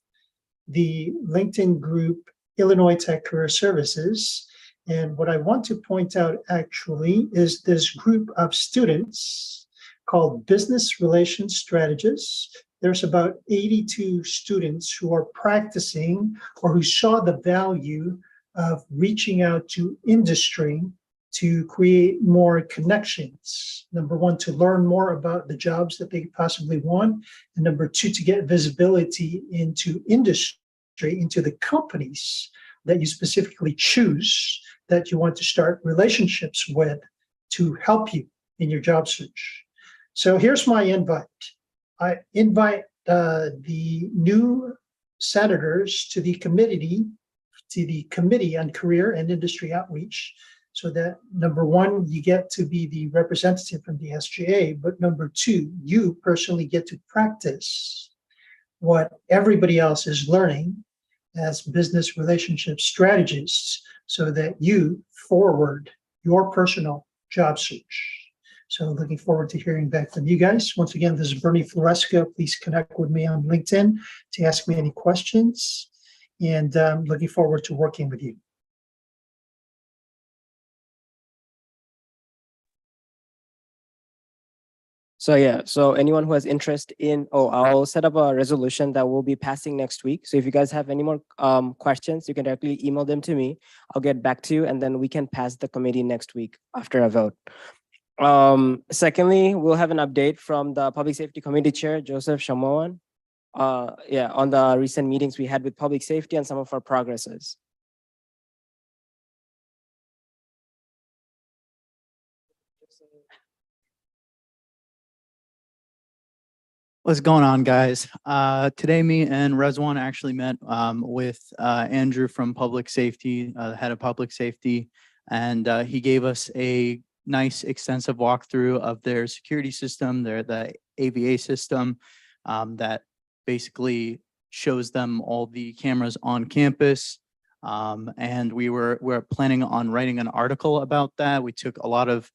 the LinkedIn group Illinois Tech Career Services. And what I want to point out actually is this group of students called Business Relations Strategists. There's about 82 students who are practicing or who saw the value of reaching out to industry to create more connections. Number one, to learn more about the jobs that they possibly want. And number two, to get visibility into industry, into the companies that you specifically choose that you want to start relationships with to help you in your job search. So here's my invite. I invite the new senators to the committee on career and industry outreach, so that number one, you get to be the representative from the SGA, but number two, you personally get to practice what everybody else is learning as business relationship strategists, so that you forward your personal job search. So looking forward to hearing back from you guys. Once again, this is Bernie Floresca. Please connect with me on LinkedIn to ask me any questions. And looking forward to working with you. So yeah, so anyone who has interest in, I'll set up a resolution that we'll be passing next week. So if you guys have any more questions, you can directly email them to me. I'll get back to you and then we can pass the committee next week after a vote. Secondly, we'll have an update from the Public Safety Committee Chair, Joseph Shamoan. On the recent meetings we had with public safety and some of our progresses. What's going on, guys? Today, me and Rezwan actually met with Andrew from Public Safety, the head of Public Safety, and he gave us a nice extensive walkthrough of their security system, the AVA system that basically shows them all the cameras on campus. And we're planning on writing an article about that. We took a lot of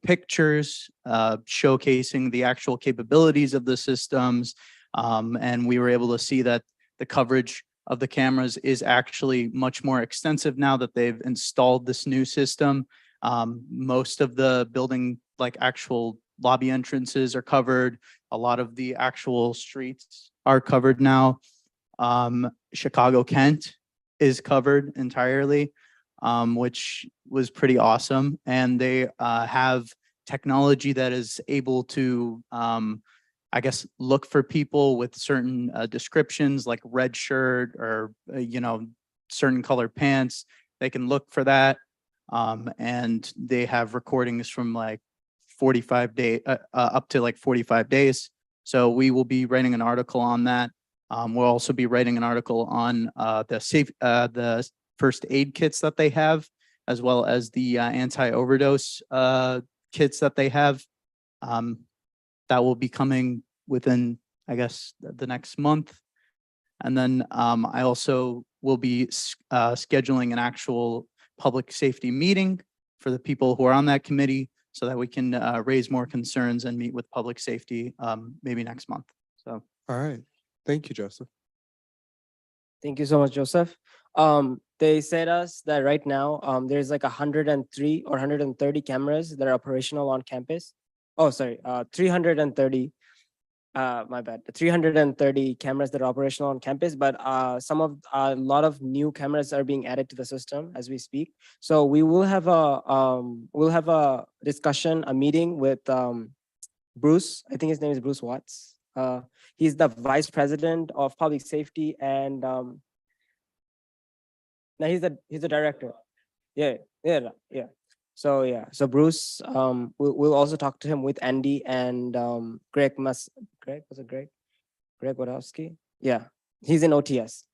pictures showcasing the actual capabilities of the systems. And we were able to see that the coverage of the cameras is actually much more extensive now that they've installed this new system. Most of the building, like actual lobby entrances, are covered. A lot of the actual streets are covered now. Chicago Kent is covered entirely, which was pretty awesome. And they have technology that is able to I guess, look for people with certain descriptions like red shirt or, certain colored pants. They can look for that. And they have recordings from like 45 day, up to like 45 days. So we will be writing an article on that. We'll also be writing an article on the first aid kits that they have, as well as the anti-overdose kits that they have. That will be coming within, I guess, the next month. And then I also will be scheduling an actual public safety meeting for the people who are on that committee so that we can raise more concerns and meet with public safety maybe next month. So. All right. Thank you, Joseph. Thank you so much, Joseph. They said us that right now there's like 103 or 130 cameras that are operational on campus. Oh, sorry, 330. My bad. 330 cameras that are operational on campus, but a lot of new cameras are being added to the system as we speak. So we will have a discussion, a meeting with Bruce. I think his name is Bruce Watts. He's the vice president of public safety, and now he's the director. Yeah. So Bruce, we'll also talk to him with Andy and Greg Wadowski. Yeah, he's in OTS.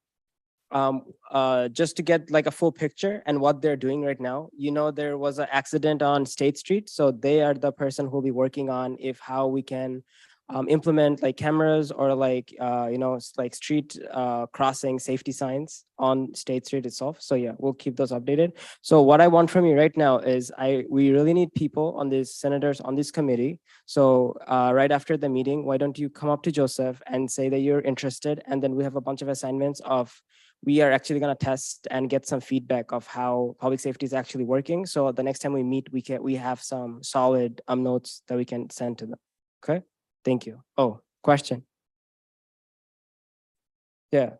Just to get like a full picture and what they're doing right now. There was an accident on State Street, so they are the person who'll be working on how we can implement like cameras or like like street crossing safety signs on State Street itself. So yeah, we'll keep those updated. So what I want from you right now is we really need people on these senators on this committee. So right after the meeting, why don't you come up to Joseph and say that you're interested, and then we have a bunch of assignments we are actually going to test and get some feedback of how public safety is actually working. So the next time we meet, we have some solid notes that we can send to them. Okay. Thank you. Oh, question. Yeah.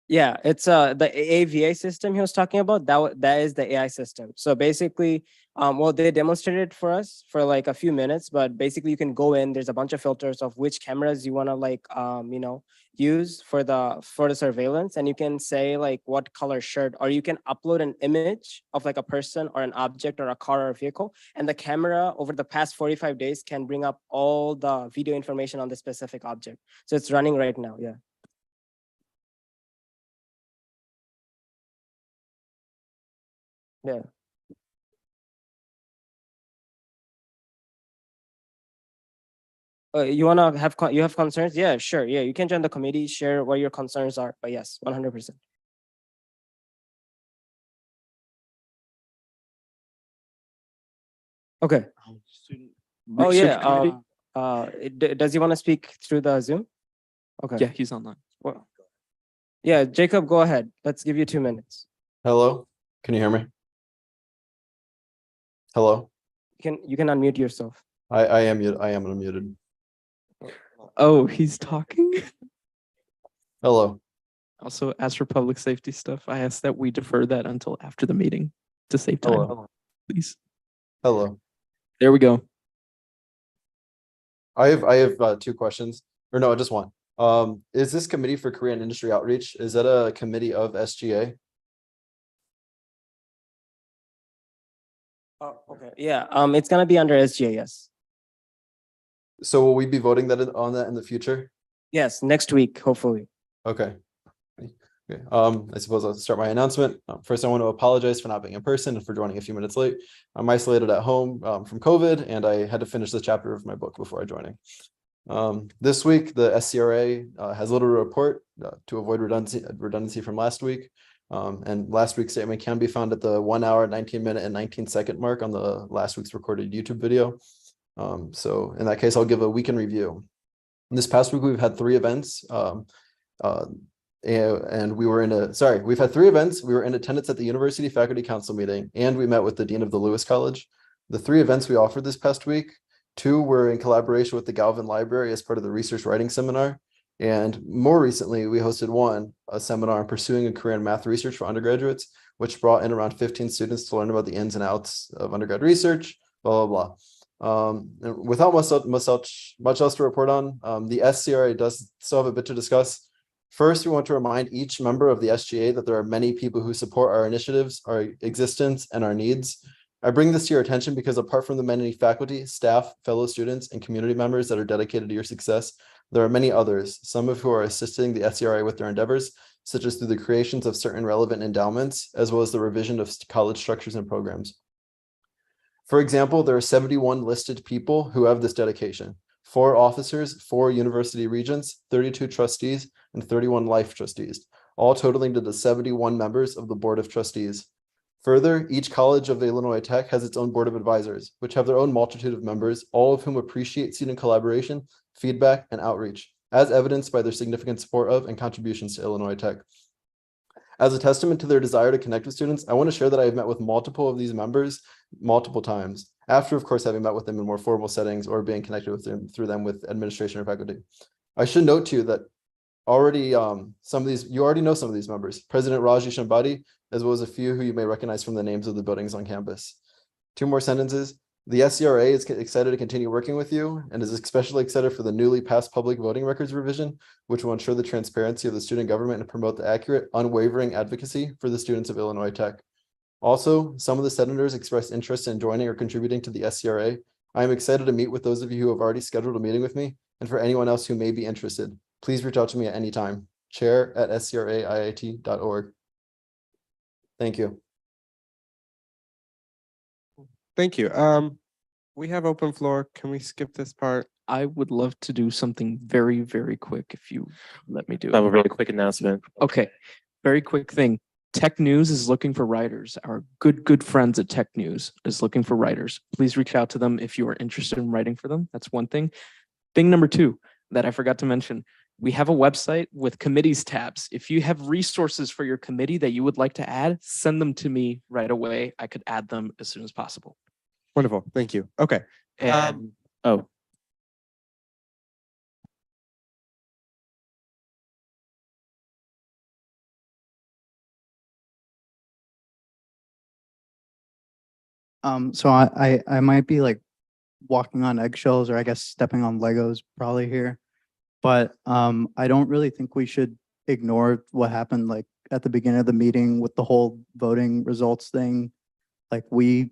Yeah, it's the AVA system he was talking about. That is the AI system. So basically, well, they demonstrated for us for like a few minutes, but basically you can go in. There's a bunch of filters of which cameras you want to like use for the surveillance, and you can say like what color shirt, or you can upload an image of like a person or an object or a car or a vehicle, and the camera over the past 45 days can bring up all the video information on the specific object. So it's running right now. Yeah. Yeah. You wanna have you have concerns? Yeah, sure. Yeah, you can join the committee, share what your concerns are. But yes, 100%. Okay. Oh yeah. Does he want to speak through the Zoom? Okay. Yeah, he's online. Well, yeah, Jacob, go ahead. Let's give you 2 minutes. Hello, can you hear me? Hello. You can unmute yourself. I am unmuted. Oh, he's talking. Hello. Also, as for public safety stuff, I ask that we defer that until after the meeting to save time. Hello. Please. Hello. There we go. I have 2 questions, or no, just one. Is this committee for Korean industry outreach? Is that a committee of SGA? Oh, okay. Yeah. It's gonna be under SGA. Yes. So will we be voting on that in the future? Yes, next week, hopefully. Okay. Okay. I suppose I'll start my announcement. First, I want to apologize for not being in person and for joining a few minutes late. I'm isolated at home from COVID, and I had to finish the chapter of my book before joining. This week, the SCRA has little to report to avoid redundancy from last week. And last week's statement can be found at the 1 hour, 19 minute, and 19-second mark on the last week's recorded YouTube video. So in that case, I'll give a week in review. This past week, we've had 3 events. And we've had 3 events. We were in attendance at the University Faculty Council meeting, and we met with the Dean of the Lewis College. The 3 events we offered this past week, 2 were in collaboration with the Galvin Library as part of the research writing seminar, And more recently, we hosted a seminar on pursuing a career in math research for undergraduates, which brought in around 15 students to learn about the ins and outs of undergrad research, blah, blah, blah. And without much else to report on, the SCRA does still have a bit to discuss. First, we want to remind each member of the SGA that there are many people who support our initiatives, our existence, and our needs. I bring this to your attention because apart from the many faculty, staff, fellow students, and community members that are dedicated to your success, there are many others, some of who are assisting the SCRA with their endeavors, such as through the creations of certain relevant endowments, as well as the revision of college structures and programs. For example, there are 71 listed people who have this dedication: 4 officers, 4 university regents, 32 trustees, and 31 life trustees, all totaling to the 71 members of the Board of Trustees. Further, each college of Illinois Tech has its own board of advisors, which have their own multitude of members, all of whom appreciate student collaboration, feedback, and outreach, as evidenced by their significant support of and contributions to Illinois Tech. As a testament to their desire to connect with students, I want to share that I have met with multiple of these members multiple times, after, of course, having met with them in more formal settings or being connected with them through them with administration or faculty. I should note too that already you already know some of these members: President Raji Shambadi, as well as a few who you may recognize from the names of the buildings on campus. 2 more sentences. The SCRA is excited to continue working with you and is especially excited for the newly passed public voting records revision, which will ensure the transparency of the student government and promote the accurate, unwavering advocacy for the students of Illinois Tech. Also, some of the senators expressed interest in joining or contributing to the SCRA. I am excited to meet with those of you who have already scheduled a meeting with me, and for anyone else who may be interested, please reach out to me at any time. chair@scraiit.org. Thank you. Thank you. We have open floor. Can we skip this part? I would love to do something very, very quick if you let me do I have it. a really quick announcement. Okay, very quick thing. Tech News is looking for writers. Our good friends at Tech News is looking for writers. Please reach out to them if you are interested in writing for them. That's one thing. Thing number 2 that I forgot to mention, we have a website with committees tabs. If you have resources for your committee that you would like to add, send them to me right away. I could add them as soon as possible. Wonderful. Thank you. Okay. And oh, So I might be like walking on eggshells, or I guess stepping on Legos probably here. But I don't really think we should ignore what happened like at the beginning of the meeting with the whole voting results thing. Like we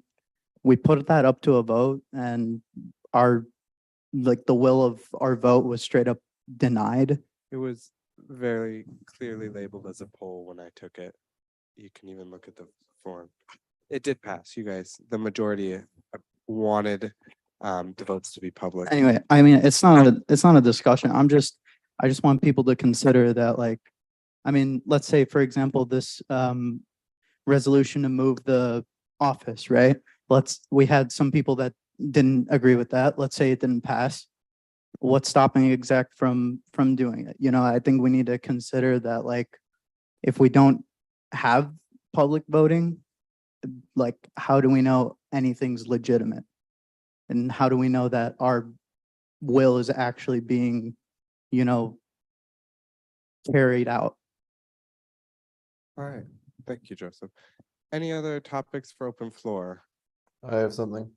put that up to a vote, and our the will of our vote was straight up denied. It was very clearly labeled as a poll when I took it. You can even look at the form. It did pass. You guys, the majority wanted the votes to be public. Anyway, I mean, it's not a discussion. I just want people to consider that, like, I mean, let's say, for example, this resolution to move the office, right? We had some people that didn't agree with that. Let's say it didn't pass. What's stopping exec from doing it? You know, I think we need to consider that, like, if we don't have public voting, like, how do we know anything's legitimate? And how do we know that our will is actually being, you know, carried out? All right. Thank you, Joseph. Any other topics for open floor? I have something.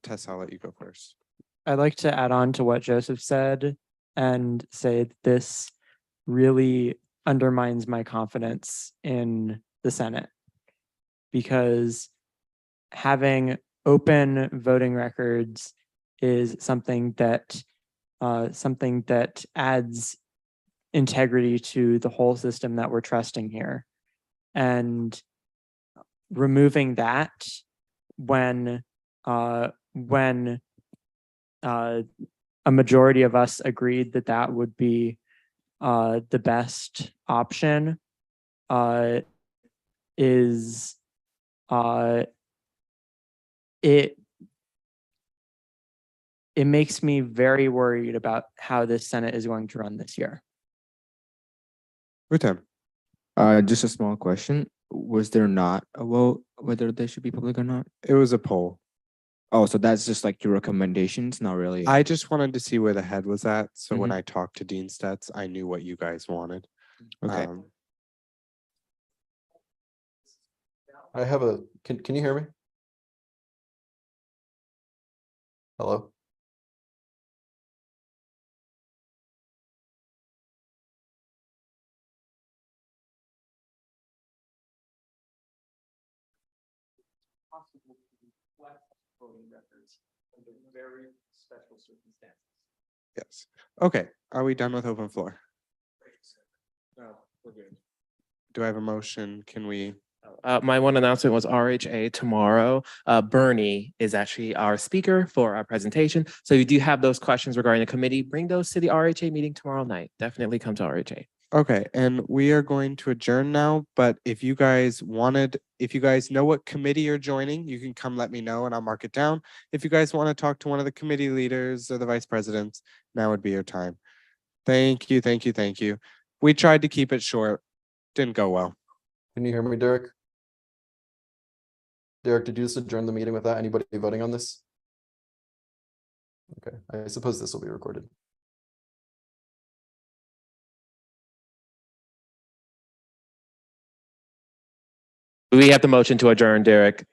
Tess, I'll let you go first. I'd like to add on to what Joseph said and say that this really undermines my confidence in the Senate, because having open voting records is something that adds integrity to the whole system that we're trusting here. And removing that when a majority of us agreed that that would be the best option is it makes me very worried about how this Senate is going to run this year. Rutam. Just a small question. Was there not a vote whether they should be public or not? It was a poll. Oh, so that's just like your recommendations, not really. I just wanted to see where the head was at. So when Mhm. I talked to Dean Stets, I knew what you guys wanted. Okay. I have a, can you hear me? Hello? Very special circumstances. Yes. Okay. Are we done with open floor? We're good. Do I have a motion? Can we? My one announcement was RHA tomorrow. Bernie is actually our speaker for our presentation. So if you do have those questions regarding the committee, bring those to the RHA meeting tomorrow night. Definitely come to RHA. Okay, and we are going to adjourn now, but if you guys know what committee you're joining, you can come let me know and I'll mark it down. If you guys want to talk to one of the committee leaders or the vice presidents, now would be your time. Thank you, thank you, thank you. We tried to keep it short. Didn't go well. Can you hear me, Derek? Derek, did you just adjourn the meeting without anybody voting on this? Okay, I suppose this will be recorded. We have the motion to adjourn, Derek.